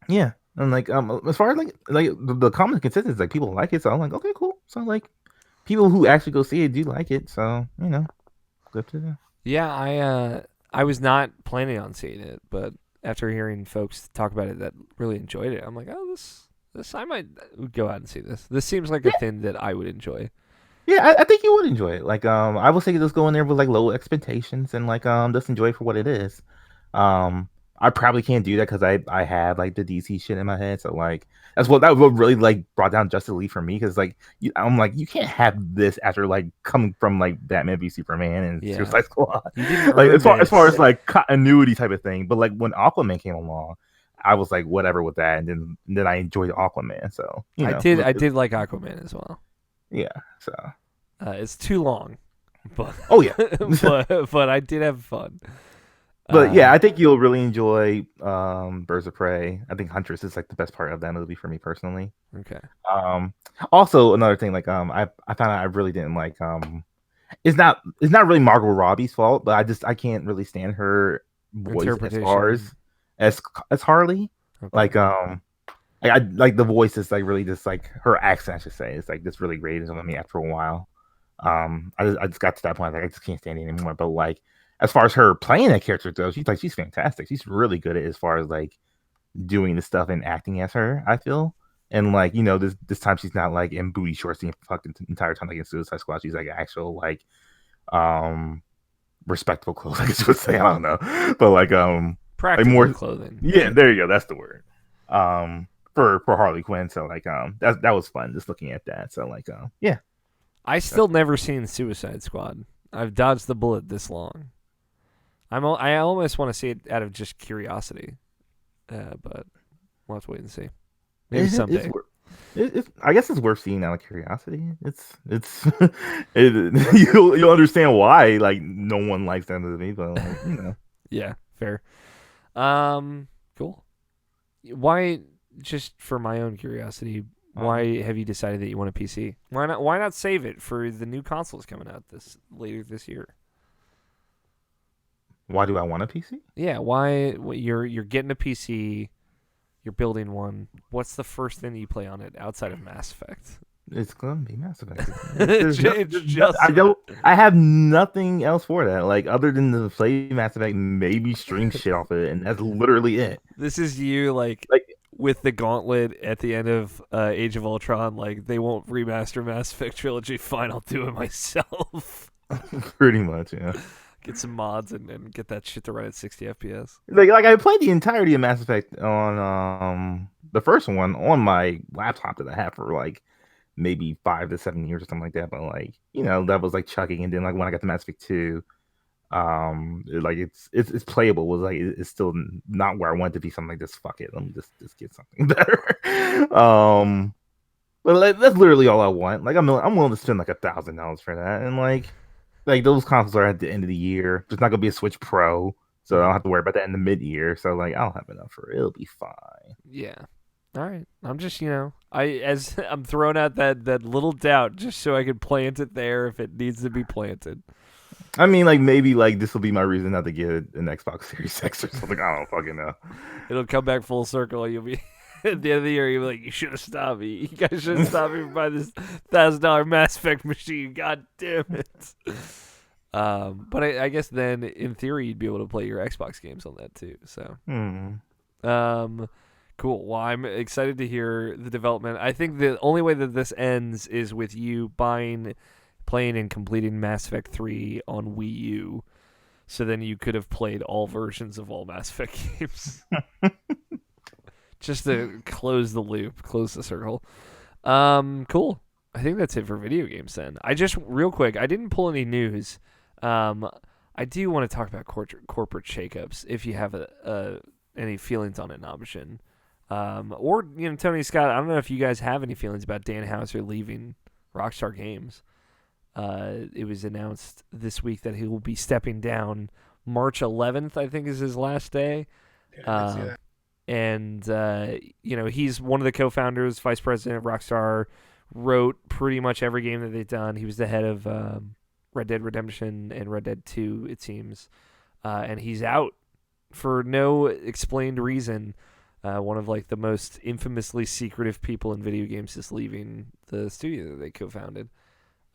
yeah, and like as far as like the common consensus, like people like it, so I'm like okay, cool. So like people who actually go see it do like it, so good to them. Yeah, I was not planning on seeing it, but after hearing folks talk about it that really enjoyed it, I'm like, oh, this I might go out and see this. This seems like a thing that I would enjoy. Yeah, I think you would enjoy it. Like, I would say just go in there with like low expectations and like just enjoy it for what it is. I probably can't do that because I have like the DC shit in my head. So like that what really like brought down Justice League for me because like I'm like you can't have this after like coming from like Batman v Superman and Suicide Squad. You didn't Like earn as far this. as like continuity type of thing. But like when Aquaman came along, I was like whatever with that, and then I enjoyed Aquaman. So I did like Aquaman as well. yeah. So it's too long, but oh yeah, but I did have fun. But yeah, I think you'll really enjoy Birds of Prey. I think Huntress is like the best part of that movie for me personally. Okay. Also another thing, like I found out I really didn't like it's not really Margot Robbie's fault, but I can't really stand her voice as far as Harley. Okay. Like I like the voice is like really just like her accent, I should say, it's like just really grating on me after a while. I just got to that point like I just can't stand it anymore. But like as far as her playing that character goes, she's fantastic. She's really good at as far as like doing the stuff and acting as her, I feel. And like, this time she's not like in booty shorts the fucking entire time like in Suicide Squad. She's like actual like respectable clothes, I guess you would say. I don't know. But like practical like more clothing. Yeah, there you go, that's the word. For Harley Quinn. So like that was fun just looking at that. So like yeah. I still never seen Suicide Squad. I've dodged the bullet this long. I almost want to see it out of just curiosity, but we'll have to wait and see. Maybe someday. I guess it's worth seeing out of curiosity. You'll understand why like no one likes that movie, but like, Yeah, fair. Cool. Why? Just for my own curiosity, why have you decided that you want a PC? Why not save it for the new consoles coming out later this year? Why do I want a PC? Yeah, why you're getting a PC you're building one. What's the first thing you play on it outside of Mass Effect? It's gonna be Mass Effect. I have nothing else for that. Like other than the play Mass Effect, maybe stream shit off of it, and that's literally it. This is you like with the gauntlet at the end of Age of Ultron. Like they won't remaster Mass Effect Trilogy. Fine, I'll do it myself. Pretty much, yeah. Get some mods and get that shit to run at 60 FPS. Like I played the entirety of Mass Effect on the first one on my laptop that I have for like maybe 5 to 7 years or something like that. But like, that was like chugging, and then like when I got to Mass Effect 2, like it's playable. Was like it's still not where I want it to be. Something like this. Fuck it, let me just get something better. But that's literally all I want. Like I'm willing to spend like $1,000 for that, and like those consoles are at the end of the year. There's not gonna be a Switch Pro, so I don't have to worry about that in the mid-year. So like I'll have enough for it. It'll be fine. Yeah. All right. I'm just I'm throwing out that little doubt just so I can plant it there if it needs to be planted. I mean, like maybe like this will be my reason not to get an Xbox Series X or something. I don't fucking know. It'll come back full circle. You'll be at the end of the year. You'll be like, you should have stopped me. You guys should have stopped me from buying this $1,000 Mass Effect machine. God damn it. But I guess then in theory you'd be able to play your Xbox games on that too. So. Cool. Well, I'm excited to hear the development. I think the only way that this ends is with you playing, and completing Mass Effect 3 on Wii U. So then you could have played all versions of all Mass Effect games. Just to close the loop, close the circle. Cool. I think that's it for video games then. Real quick, I didn't pull any news. I do want to talk about corporate shakeups if you have any feelings on it, Nabishin. Or Tony Scott, I don't know if you guys have any feelings about Dan Houser leaving Rockstar Games. It was announced this week that he will be stepping down March 11th, I think is his last day. Yeah, I see that. And he's one of the co-founders, vice president of Rockstar, wrote pretty much every game that they've done. He was the head of Red Dead Redemption and Red Dead 2, it seems. And he's out for no explained reason. One of like the most infamously secretive people in video games is leaving the studio that they co-founded.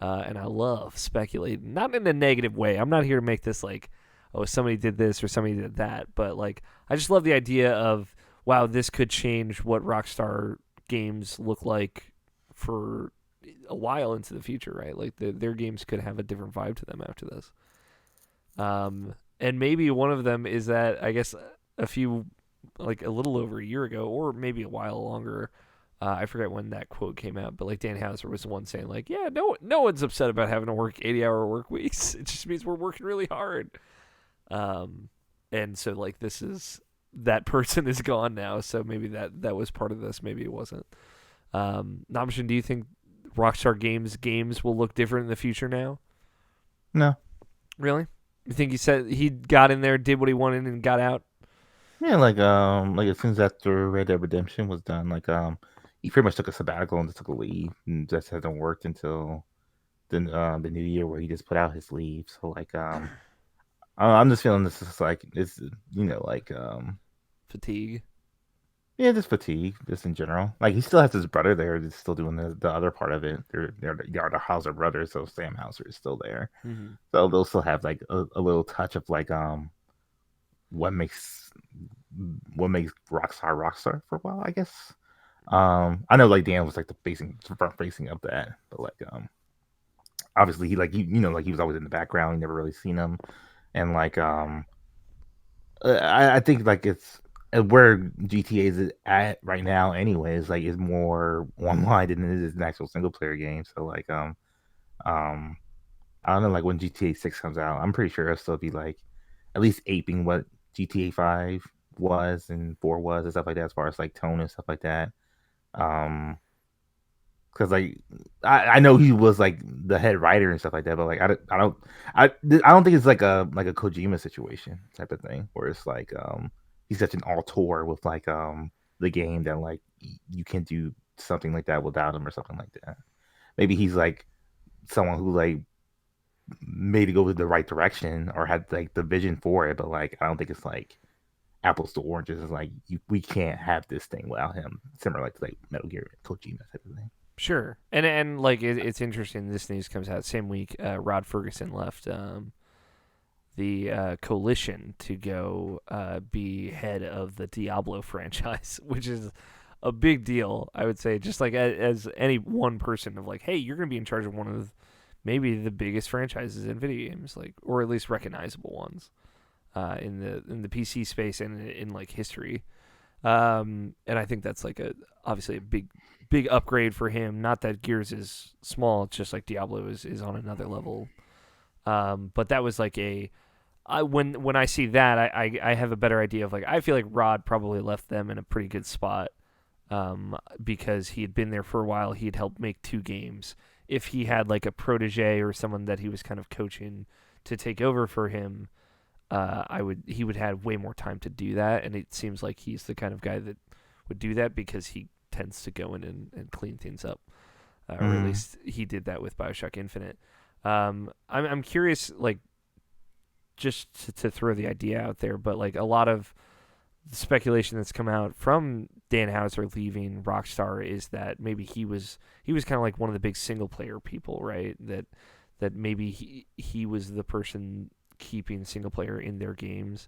And I love speculating, not in a negative way. I'm not here to make this like, oh, somebody did this or somebody did that. But like, I just love the idea of, wow, this could change what Rockstar games look like for a while into the future, right? Like their games could have a different vibe to them after this. And maybe one of them is that, I guess, a little over a year ago, or maybe a while longer, I forget when that quote came out, but like Dan Houser was the one saying like, yeah, no one's upset about having to work 80-hour work weeks. It just means we're working really hard. And so like that person is gone now, so maybe that was part of this, maybe it wasn't. Nabishin, do you think Rockstar games will look different in the future now? No. Really? You think he said he got in there, did what he wanted, and got out? Yeah, like as soon as after Red Dead Redemption was done, like he pretty much took a sabbatical and just took a leave, and just hasn't worked until the new year where he just put out his leave. So like I'm just feeling this is like it's fatigue. Yeah, just fatigue, just in general. Like he still has his brother there, that's still doing the other part of it. They're the Hauser brothers, so Sam Hauser is still there. Mm-hmm. So they'll still have like a little touch of like what makes Rockstar for a while, I guess. I know like Dan was like the front facing of that, but like obviously he like like he was always in the background. You never really seen him, and like I think like it's where GTA is at right now. Anyways, like is more online than it is an actual single player game. So like I don't know, like when GTA 6 comes out, I'm pretty sure it'll still be like at least aping what GTA 5 was and 4 was and stuff like that, as far as like tone and stuff like that. Because like I know he was like the head writer and stuff like that, but like I don't think it's like a Kojima situation type of thing where it's like he's such an auteur with like the game that like you can't do something like that without him or something like that. Maybe he's like someone who like made it go in the right direction or had like the vision for it, but like I don't think it's like apples to oranges. It's like we can't have this thing without him. Similar like Metal Gear Kojima type of thing. Sure, and like it's interesting. This news comes out same week. Rod Ferguson left the coalition to go be head of the Diablo franchise, which is a big deal. I would say, just like as any one person of like, hey, you're going to be in charge of one of maybe the biggest franchises in video games, like, or at least recognizable ones in the PC space and in like history. And I think that's like obviously a big upgrade for him. Not that Gears is small; it's just like Diablo is on another level. But that was like when I see that, I have a better idea of like, I feel like Rod probably left them in a pretty good spot, because he had been there for a while. He had helped make 2 games. If he had like a protege or someone that he was kind of coaching to take over for him, he would have way more time to do that. And it seems like he's the kind of guy that would do that because he tends to go in and clean things up. Or at least he did that with BioShock Infinite. I'm curious, like, just to throw the idea out there, but like a lot of the speculation that's come out from Dan Houser leaving Rockstar is that maybe he was kind of like one of the big single player people, right? That maybe he was the person keeping single player in their games.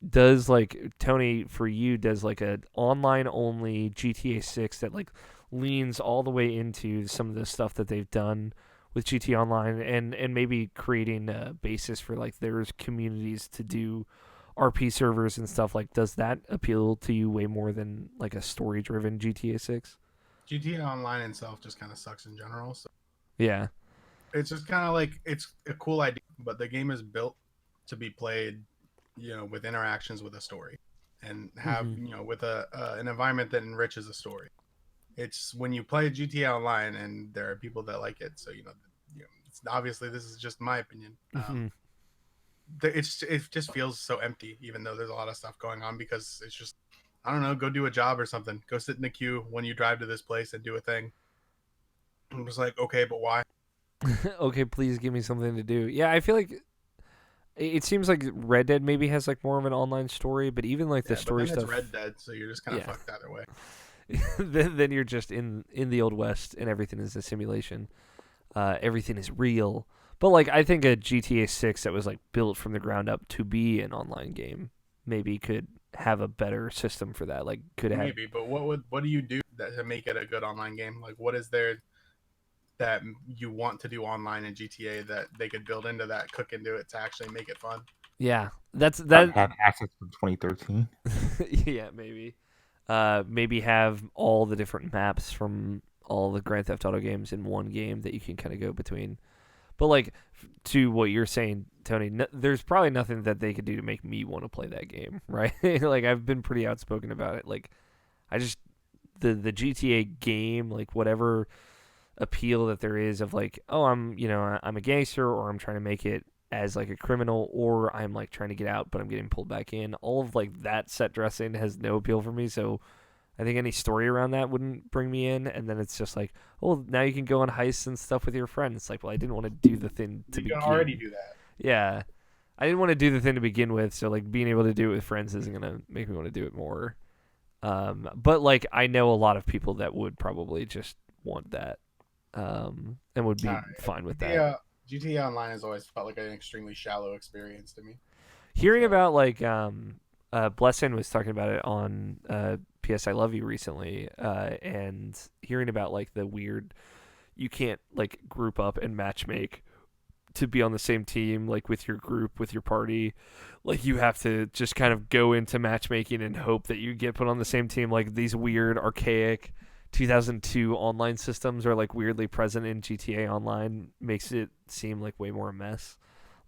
Does like Tony, for you, does like an online only GTA 6 that like leans all the way into some of the stuff that they've done with GT Online and maybe creating a basis for like there's communities to do RP servers and stuff, like, does that appeal to you way more than like a story driven GTA 6? GTA Online itself just kind of sucks in general. So Yeah. it's just kind of like, it's a cool idea, but the game is built to be played, with interactions with a story and have, with an environment that enriches a story. It's when you play GTA Online and there are people that like it. So, it's obviously, this is just my opinion. It just feels so empty, even though there's a lot of stuff going on, because it's just, I don't know, go do a job or something. Go sit in the queue when you drive to this place and do a thing. I'm just like, okay, but why? Okay, please give me something to do. Yeah, I feel like it seems like Red Dead maybe has like more of an online story, but even like the story but then stuff. It's Red Dead, so you're just kind of fucked either way. then you're just in the Old West and everything is a simulation. Everything is real. But like, I think a GTA 6 that was like built from the ground up to be an online game maybe could have a better system for that. Like, could have maybe, but what do you do to make it a good online game? Like, what is there that you want to do online in GTA that they could build into that, cook into it to actually make it fun? Yeah, that have access from 2013. Yeah, maybe. Maybe have all the different maps from all the Grand Theft Auto games in one game that you can kind of go between. But like, to what you're saying, Tony, there's probably nothing that they could do to make me want to play that game, right? Like, I've been pretty outspoken about it. Like, I just the GTA game, like whatever appeal that there is of like, oh, I'm a gangster, or I'm trying to make it as like a criminal, or I'm like trying to get out but I'm getting pulled back in. All of like that set dressing has no appeal for me. So I think any story around that wouldn't bring me in. And then it's just like, oh, now you can go on heists and stuff with your friends. It's like, well, I didn't want to do the thing to begin. You can already do that. Yeah, I didn't want to do the thing to begin with. So like, being able to do it with friends isn't gonna make me want to do it more. But like, I know a lot of people that would probably just want that, and would be fine with that. GTA Online has always felt like an extremely shallow experience to me. Hearing about like Blessin was talking about it on PS I Love You recently, and hearing about like the weird, you can't like group up and matchmake to be on the same team, like with your group, with your party. Like, you have to just kind of go into matchmaking and hope that you get put on the same team. Like, these weird archaic 2002 online systems are like weirdly present in GTA Online, makes it seem like way more a mess.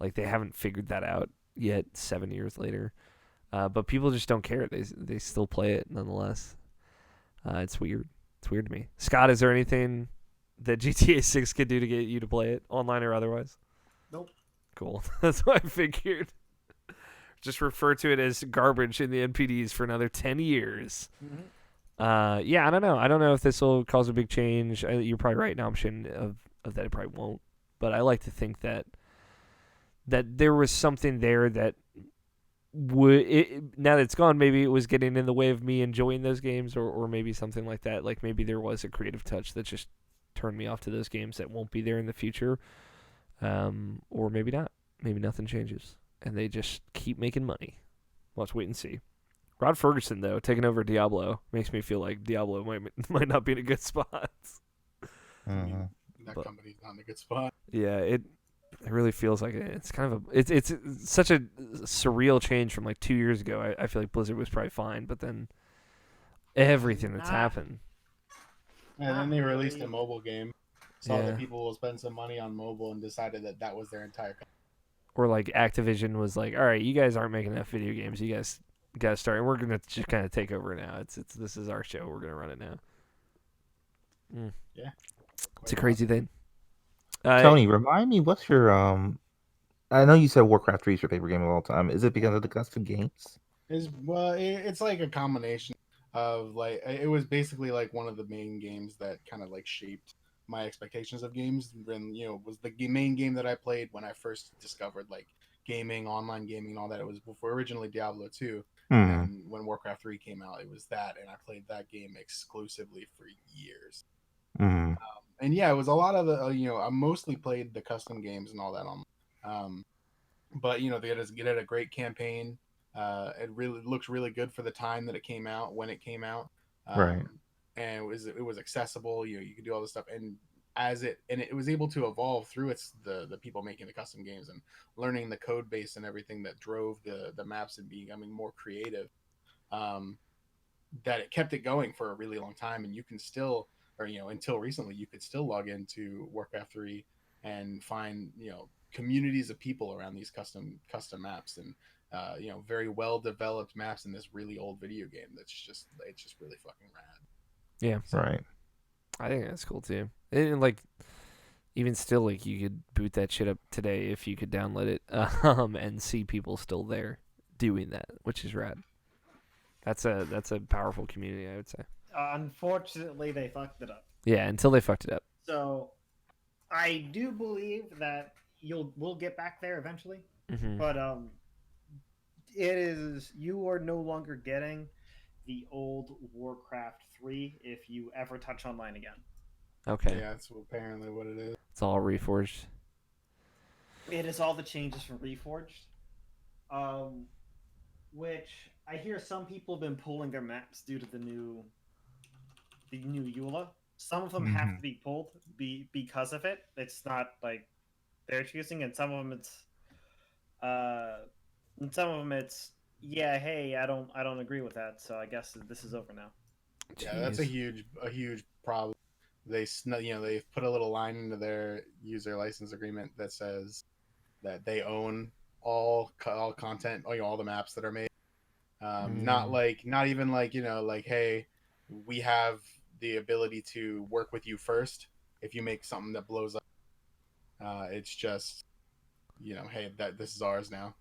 Like, they haven't figured that out yet 7 years later. But people just don't care. They still play it nonetheless. It's weird. It's weird to me. Scott, is there anything that GTA 6 could do to get you to play it, online or otherwise? Nope. Cool. That's what I figured. Just refer to it as garbage in the NPDs for another 10 years. Mm-hmm. Yeah, I don't know. I don't know if this will cause a big change. You're probably right, Namshin, of that it probably won't. But I like to think that there was something there that now that it's gone, maybe it was getting in the way of me enjoying those games, or maybe something like that. Like maybe there was a creative touch that just turned me off to those games that won't be there in the future, or maybe not. Maybe nothing changes, and they just keep making money. Let's wait and see. Rod Ferguson, though, taking over Diablo makes me feel like Diablo might not be in a good spot. I mean, that company's not in a good spot. Yeah, it really feels like it's kind of it's such a surreal change from like 2 years ago. I feel like Blizzard was probably fine, but then everything that's happened. And then they released a mobile game. Saw Yeah. that people will spend some money on mobile and decided that was their entire company. Or like Activision was like, all right, you guys aren't making enough video games. You guys got to start, and we're gonna just kind of take over now. It's this is our show. We're gonna run it now. Yeah, it's a crazy thing. Tony, remind me, what's your I know you said Warcraft 3 is your favorite game of all time. Is it because of the custom games? It's like a combination of like it was basically like one of the main games that kind of like shaped my expectations of games. When was the main game that I played when I first discovered like gaming, online gaming, and all that. It was before originally Diablo 2, and then when Warcraft 3 came out, it was that, and I played that game exclusively for years. And yeah, it was a lot of the I mostly played the custom games and all that on. But they had a great campaign. It really looks really good for the time that it came out when it came out. Right. And it was accessible. You could do all this stuff, and it was able to evolve through the people making the custom games and learning the code base and everything that drove the maps and becoming more creative. That it kept it going for a really long time, and you can still, or until recently, you could still log into Warcraft 3 and find communities of people around these custom maps and very well developed maps in this really old video game. It's just really fucking rad. Yeah, right. I think that's cool too. And like, even still, like you could boot that shit up today if you could download it, and see people still there doing that, which is rad. That's a powerful community, I would say. Unfortunately, they fucked it up. Yeah, until they fucked it up. So, I do believe that we'll get back there eventually, but you are no longer getting the old Warcraft 3 if you ever touch online again. Okay. Yeah, that's apparently what it is. It's all reforged. It is all the changes from Reforged, which I hear some people have been pulling their maps due to the new EULA. Some of them have to be pulled because of it. It's not like they're choosing, and some of them it's yeah, hey, I don't agree with that, so I guess this is over now. Yeah, that's a huge problem. They've put a little line into their user license agreement that says that they own all content, all the maps that are made. Not even like hey, we have the ability to work with you first if you make something that blows up. It's just hey, that this is ours now.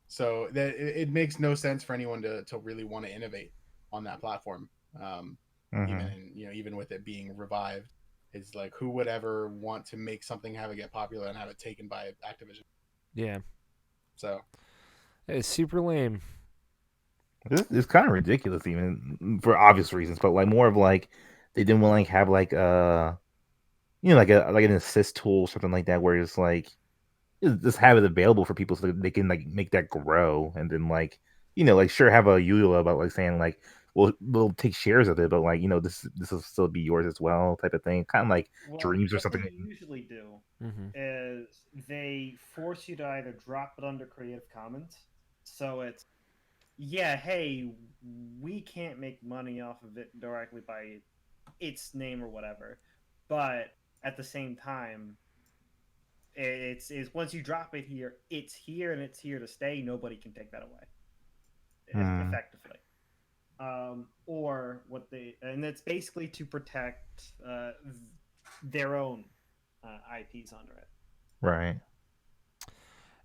So that it makes no sense for anyone to really want to innovate on that platform. Even with it being revived, it's like, who would ever want to make something, have it get popular, and have it taken by Activision? Yeah. So it's super lame. It's kind of ridiculous, even for obvious reasons, but like more of like they didn't want to have like like an assist tool or something like that, where it's like just have it available for people so that they can like make that grow, and then like like sure have a EULA about like saying like we'll take shares of it, but like this will still be yours as well, type of thing, kind of like Dreams or something. What they usually do is they force you to either drop it under Creative Commons, so it's hey, we can't make money off of it directly by its name or whatever, but at the same time, it's once you drop it here, it's here and it's here to stay. Nobody can take that away effectively. Or what and it's basically to protect their own IPs under it. Right.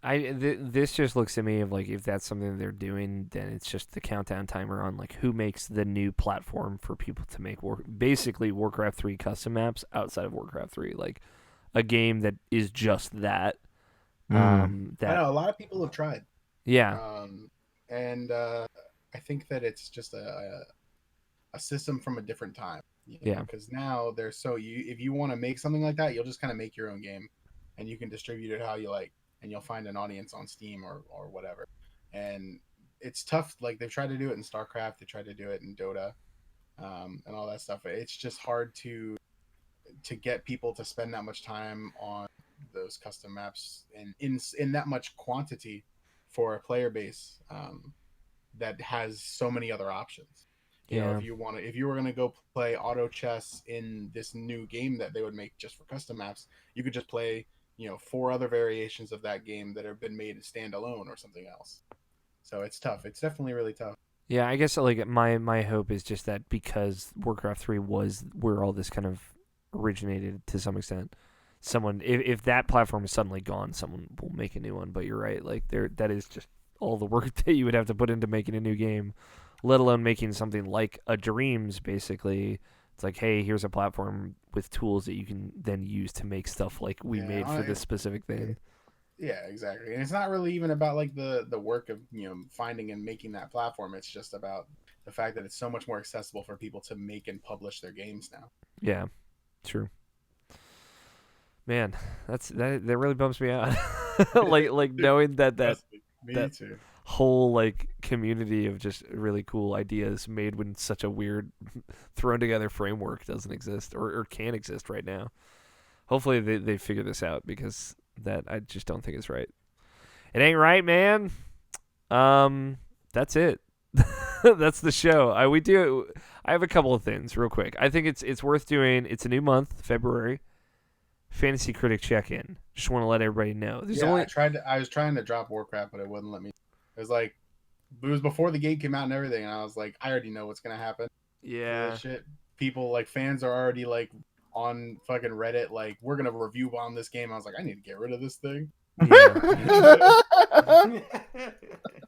This just looks to me of like, if that's something they're doing, then it's just the countdown timer on like who makes the new platform for people to make basically Warcraft 3 custom maps outside of Warcraft 3, like a game that is just that. I know a lot of people have tried. Yeah. and I think that it's just a system from a different time. Yeah. Because now they're if you want to make something like that, you'll just kind of make your own game, and you can distribute it how you like, and you'll find an audience on Steam or whatever. And it's tough. Like they've tried to do it in StarCraft, they tried to do it in Dota, and all that stuff. It's just hard to get people to spend that much time on those custom maps and in that much quantity for a player base that has so many other options. You know, if you were going to go play auto chess in this new game that they would make just for custom maps, you could just play 4 other variations of that game that have been made standalone or something else. So it's tough. It's definitely really tough. Yeah, I guess like my hope is just that because Warcraft 3 was where all this kind of originated to some extent, someone if that platform is suddenly gone, someone will make a new one. But you're right, like that is just all the work that you would have to put into making a new game, let alone making something like a Dreams. Basically, it's like, hey, here's a platform with tools that you can then use to make stuff like we made for this specific thing. Yeah, exactly. And it's not really even about like the work of finding and making that platform. It's just about the fact that it's so much more accessible for people to make and publish their games now. Yeah, true. Man, that really bumps me out. like knowing that Me too. Whole like community of just really cool ideas made when such a weird thrown together framework doesn't exist or can't exist right now. Hopefully they figure this out, because that I just don't think is right. It ain't right, man. That's it. That's the show. I have a couple of things real quick. I think it's worth doing. It's a new month, February. Fantasy Critic check-in. Just want to let everybody know. I was trying to drop Warcraft, but it wouldn't let me. It was before the game came out and everything, and I was like, I already know what's gonna happen. Yeah. Shit. People like fans are already like on fucking Reddit, like, we're gonna review bomb this game. I was like, I need to get rid of this thing. Yeah.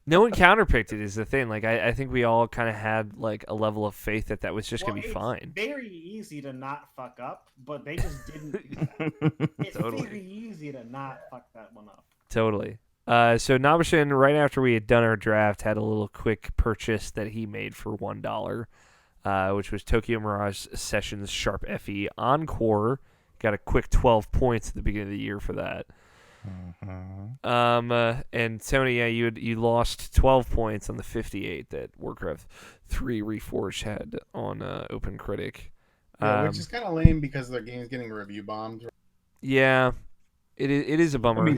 No one counterpicked it is the thing. Like I think we all kind of had like a level of faith that was just gonna be fine. Very easy to not fuck up, but they just didn't do that. It's very easy to not fuck that one up. Totally. So Nabashin, right after we had done our draft, had a little quick purchase that he made for $1, which was Tokyo Mirage Sessions Sharp FE Encore. Got a quick 12 points at the beginning of the year for that. And Tony, yeah, you lost 12 points on the 58 that Warcraft 3 Reforged had on Open Critic. Yeah, which is kind of lame because their game's getting review bombed. Yeah, it is a bummer. I mean,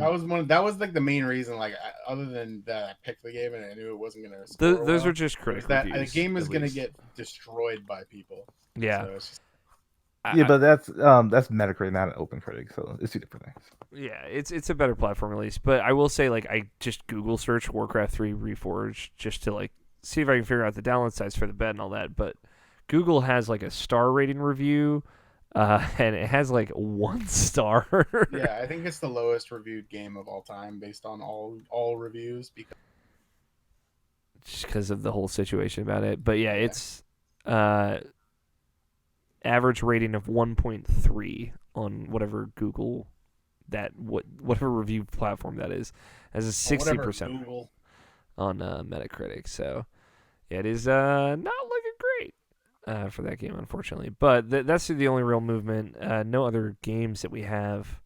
that was like the main reason. Like, other than that, I picked the game and I knew it wasn't gonna score those are just critic reviews. The game is gonna get destroyed by people. Yeah. So it's just... Yeah, but that's Metacritic, not an Open Critic, so it's 2 different things. Yeah, it's a better platform release, but I will say, like, I just Google searched Warcraft 3 Reforged just to like see if I can figure out the download size for the bet and all that. But Google has like a star rating review, and it has like 1 star. Yeah, I think it's the lowest reviewed game of all time based on all reviews because of the whole situation about it. But yeah, it's average rating of 1.3 on whatever Google whatever review platform that is, as a 60% on Metacritic. So yeah, it is not looking great for that game, unfortunately. But that's the only real movement. No other games that we have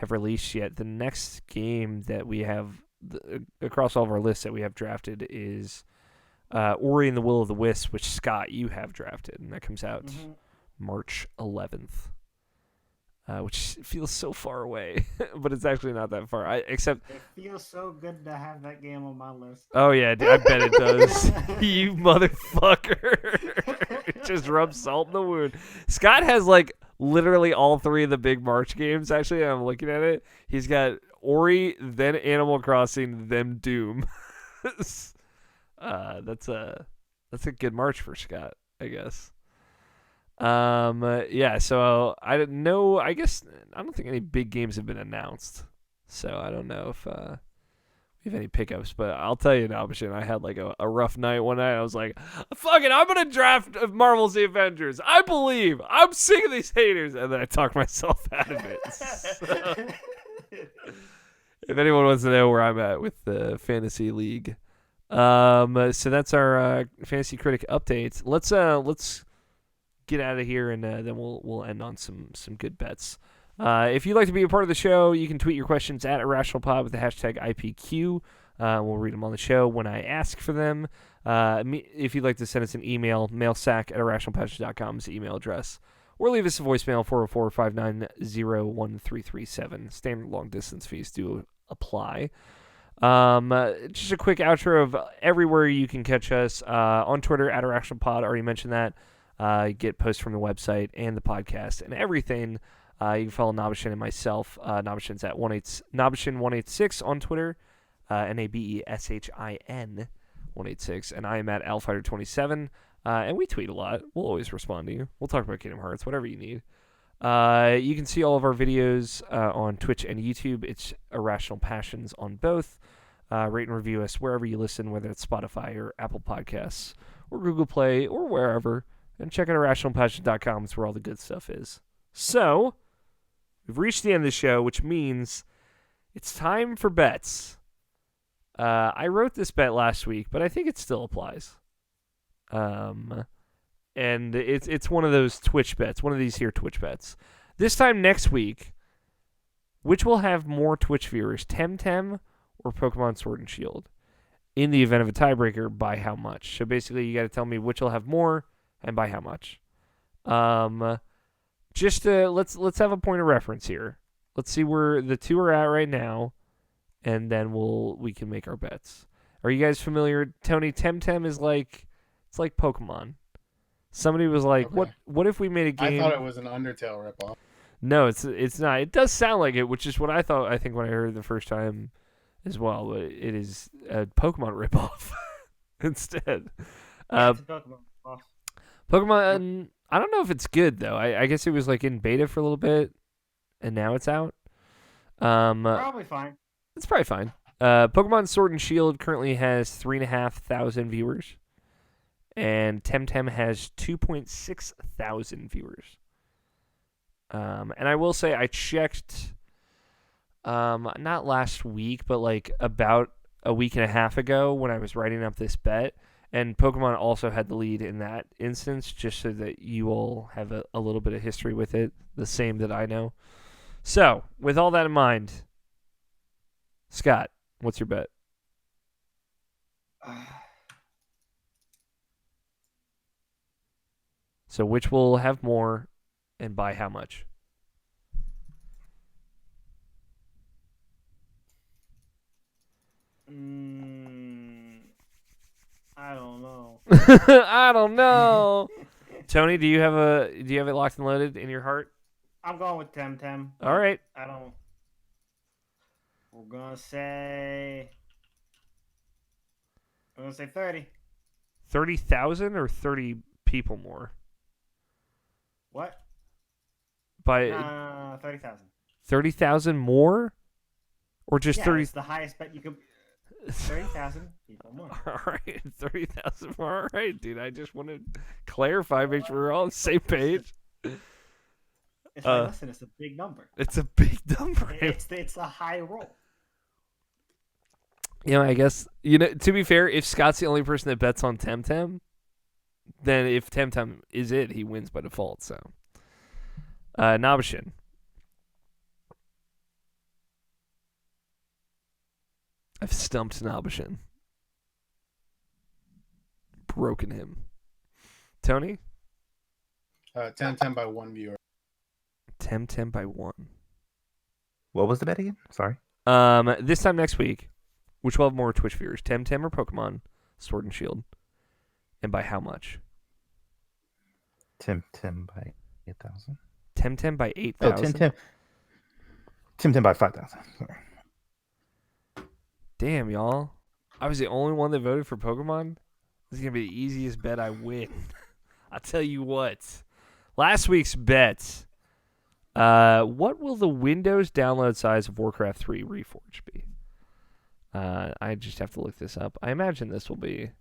released yet. The next game that we have across all of our lists that we have drafted is Ori and the Will of the Wisps, which Scott, you have drafted, and that comes out March 11th, which feels so far away, but it's actually not that far. It feels so good to have that game on my list. Oh yeah, dude, I bet it does. You motherfucker! It just rubs salt in the wound. Scott has like literally all 3 of the big March games. Actually, I'm looking at it. He's got Ori, then Animal Crossing, then Doom. That's a good March for Scott, I guess. Yeah, so I don't know. I guess I don't think any big games have been announced, so I don't know if we have any pickups. But I'll tell you now, Bashin, I had like a rough night one night. I was like, "Fuck it, I'm gonna draft Marvel's The Avengers. I believe. I'm sick of these haters," and then I talked myself out of it. So, if anyone wants to know where I'm at with the fantasy league So that's our fantasy critic updates. Let's get out of here, and then we'll end on some good bets. If you'd like to be a part of the show, you can tweet your questions at IrrationalPod with the hashtag IPQ. We'll read them on the show when I ask for them. If you'd like to send us an email, mailsack at irrationalpassion.com is the email address. Or leave us a voicemail, 404-590-1337. Standard long distance fees do apply. Just a quick outro of everywhere you can catch us. On Twitter, at IrrationalPod, already mentioned that. Get posts from the website and the podcast and everything. You can follow Nabishin and myself. Nabishin's at Nabishin186 on Twitter. NABESHIN 186. And I am at Alfighter27. And we tweet a lot. We'll always respond to you. We'll talk about Kingdom Hearts, whatever you need. You can see all of our videos on Twitch and YouTube. It's Irrational Passions on both. Rate and review us wherever you listen, whether it's Spotify or Apple Podcasts or Google Play or wherever. And check out irrationalpassion.com. It's where all the good stuff is. So, we've reached the end of the show, which means it's time for bets. I wrote this bet last week, but I think it still applies. And it's one of those Twitch bets, one of these here Twitch bets. This time next week, which will have more Twitch viewers, Temtem or Pokemon Sword and Shield? In the event of a tiebreaker, by how much? So basically, you got to tell me which will have more and by how much. Just let's have a point of reference here. Let's see where the two are at right now, and then we can make our bets. Are you guys familiar? Tony, Temtem is like Pokemon. Somebody was like, Okay. "What if we made a game?" I thought it was an Undertale ripoff. No, it's not. It does sound like it, which is what I thought. I think when I heard it the first time, as well. But it is a Pokemon ripoff instead. It's a Pokemon off. Pokemon. I don't know if it's good though. I guess it was like in beta for a little bit, and now it's out. Probably fine. It's probably fine. Pokemon Sword and Shield currently has 3,500 viewers, and Temtem has 2.6 thousand viewers. And I will say I checked, not last week, but like about a week and a half ago when I was writing up this bet, and Pokemon also had the lead in that instance, just so that you all have a little bit of history with it, the same that I know. So, with all that in mind, Scott, what's your bet? So, which will have more, and by how much? I don't know. I don't know. Tony, do you have it locked and loaded in your heart? I'm going with Temtem. All right. We're gonna say 30. 30,000 or 30 people more? What? By 30,000. 30,000 more? Or just 30? It's the highest bet you could. 30,000 people more. All right, 30,000 more. All right, dude. I just want to clarify, make sure we're all on the same page. It's like, listen, it's a big number. It's a big number. It's a high roll. I guess, to be fair, if Scott's the only person that bets on Temtem, then if Temtem is it, he wins by default. So, Nabishin. I've stumped Nabishin. Broken him. Tony? Temtem by one viewer. Temtem by one. What was the bet again? Sorry. This time next week, which will have more Twitch viewers, Temtem or Pokemon Sword and Shield, and by how much? Temtem by 8,000. Temtem by 8,000. Oh, Temtem by 5,000. Sorry. Damn, y'all! I was the only one that voted for Pokemon. This is gonna be the easiest bet I win. I'll tell you what. Last week's bet. What will the Windows download size of Warcraft 3 Reforged be? I just have to look this up. I imagine this will be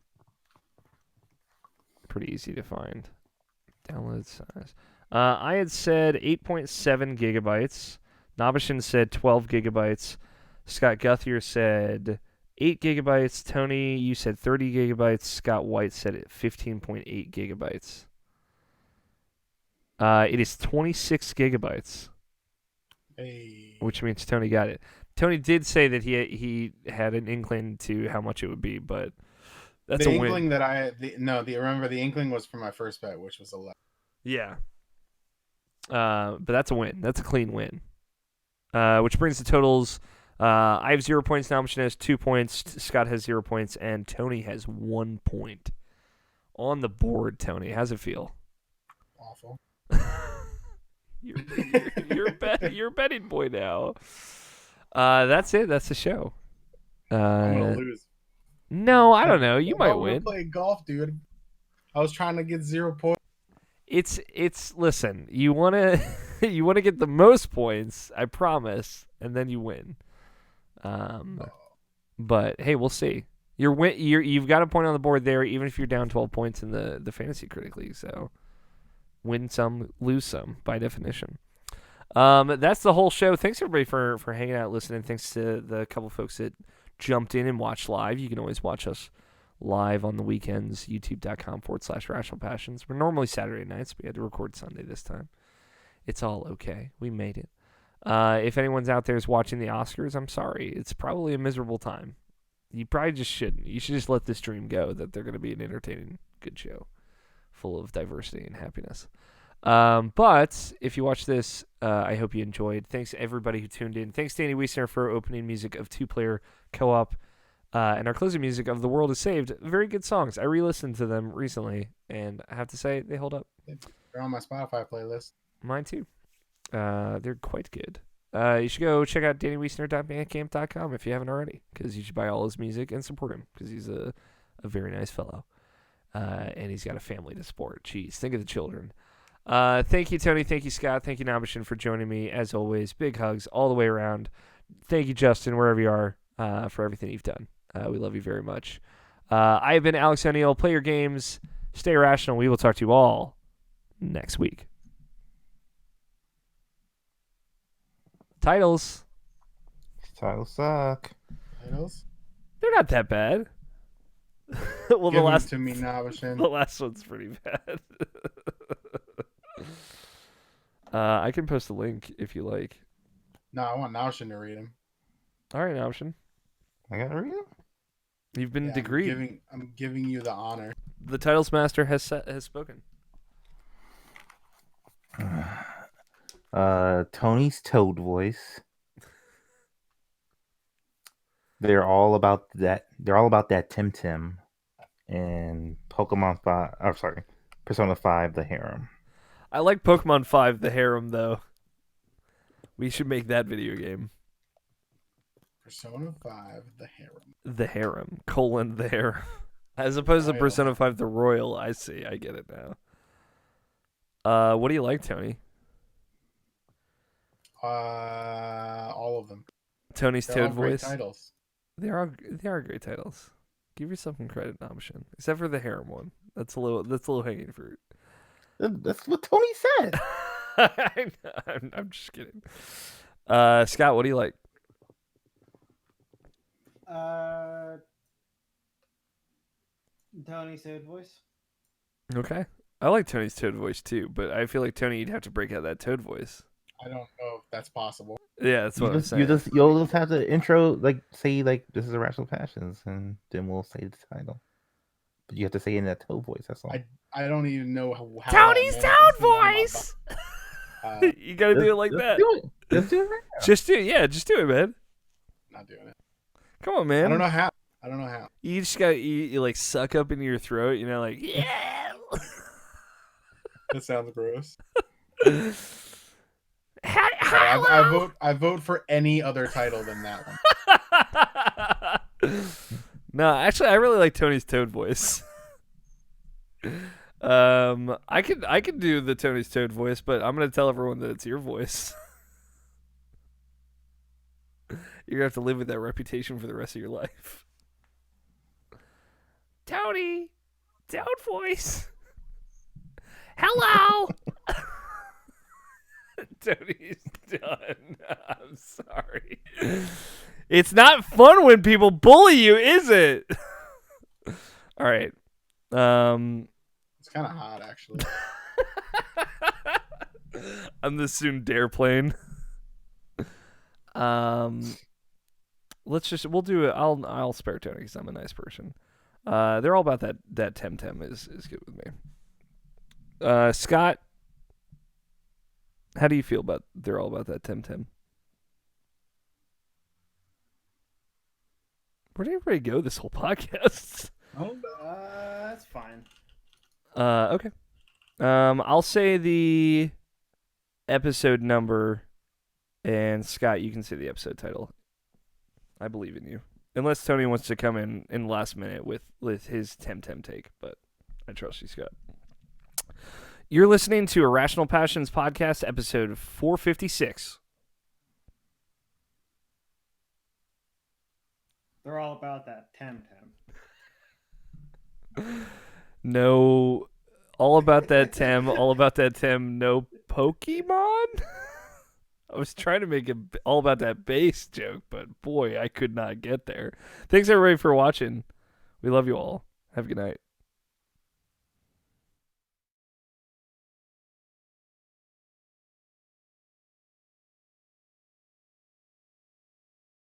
pretty easy to find. Download size. I had said 8.7 gigabytes. Nabishin said 12 gigabytes. Scott Guthier said 8 gigabytes. Tony, you said 30 gigabytes. Scott White said it 15.8 gigabytes. It is 26 gigabytes, Hey. which means Tony got it. Tony did say that he had an inkling to how much it would be, but that's the a inkling win. that remember the inkling was for my first bet, which was 11. Yeah. But that's a win. That's a clean win. Which brings the totals. I have 0 points. Namishan has 2 points. Scott has 0 points, and Tony has 1 point on the board. Tony, how's it feel? Awful. You're a betting boy now. That's it. That's the show. I'm gonna lose. No, I don't know. You might We're win. playing golf, dude. I was trying to get 0 points. It's listen, you wanna get the most points, I promise, and then you win. But hey, we'll see. You've got a point on the board there, even if you're down 12 points in the Fantasy Critic League. So win some, lose some, by definition. That's the whole show. Thanks everybody for hanging out, listening. Thanks to the couple folks that jumped in and watched live. You can always watch us live on the weekends, youtube.com/Rational Passions. We're normally Saturday nights, but we had to record Sunday this time. It's all okay. We made it. If anyone's out there is watching the Oscars, I'm sorry. It's probably a miserable time. You probably just shouldn't. You should just let this dream go that they're going to be an entertaining, good show full of diversity and happiness. But if you watch this, I hope you enjoyed. Thanks everybody who tuned in. Thanks Danny Wiesner for opening music of 2-Player Co-op. And our closing music of The World Is Saved. Very good songs. I re-listened to them recently, and I have to say, they hold up. They're on my Spotify playlist. Mine too. They're quite good. You should go check out DannyWiesner.bandcamp.com if you haven't already, because you should buy all his music and support him, because he's a very nice fellow. And he's got a family to support. Jeez, think of the children. Thank you, Tony. Thank you, Scott. Thank you, Namishan, for joining me. As always, big hugs all the way around. Thank you, Justin, wherever you are, for everything you've done. We love you very much. I have been Alex O'Neill. Play your games. Stay rational. We will talk to you all next week. Titles. Titles suck. Titles? They're not that bad. Well, Give the last them to me, Nabashin. the last one's pretty bad. I can post a link if you like. No, I want Nabashin to read them. All right, option. I gotta read it. You've been degreed. I'm giving you the honor. The titles master has spoken. Tony's Toad voice. They're all about that. They're all about that Tim Tim, and Pokemon 5. Oh, sorry, Persona 5: The Harem. I like Pokemon 5: The Harem though. We should make that video game. Persona 5: The Harem. The Harem, the Harem. As opposed to Royal. Persona 5: The Royal. I see. I get it now. What do you like, Tony? All of them. Tony's They're all Toad great voice. titles. They are great titles. Give yourself some credit, Namishan. Except for the Harem one. That's a little hanging fruit. That's what Tony said. I'm just kidding. Scott, what do you like? Tony's Toad voice. Okay. I like Tony's Toad voice too, but I feel like Tony, you'd have to break out that Toad voice. I don't know if that's possible. Yeah, that's what I'm saying. You'll just have to intro, say this is Irrational Passions, and then we'll say the title. But you have to say it in that Toad voice. That's all. I don't even know how Tony's that Toad manifests voice. You gotta do it like that. Do it. Just do it right now. Just do it, man. Not doing it. Come on, man. I don't know how. You just got you like suck up into your throat, like yeah. That sounds gross. Hello. I vote for any other title than that one. No, actually, I really like Tony's Toad voice. I could do the Tony's Toad voice, but I'm gonna tell everyone that it's your voice. You're gonna have to live with that reputation for the rest of your life. Tony, Toad voice. Hello. Tony's done. I'm sorry. It's not fun when people bully you, is it? All right. It's kind of hot, actually. I'm the soon-dare plane. We'll do it. I'll spare Tony because I'm a nice person. They're all about that Temtem is good with me. Scott, how do you feel about they're all about that Temtem? Where did everybody go this whole podcast? Oh, That's fine. Okay. I'll say the episode number, and Scott, you can say the episode title. I believe in you. Unless Tony wants to come in the last minute with his Temtem take, but I trust you, Scott. You're listening to Irrational Passions Podcast, episode 456. They're all about that Temtem. No, all about that Tem, all about that Tem, no Pokemon? I was trying to make it all about that bass joke, but boy, I could not get there. Thanks everybody for watching. We love you all. Have a good night.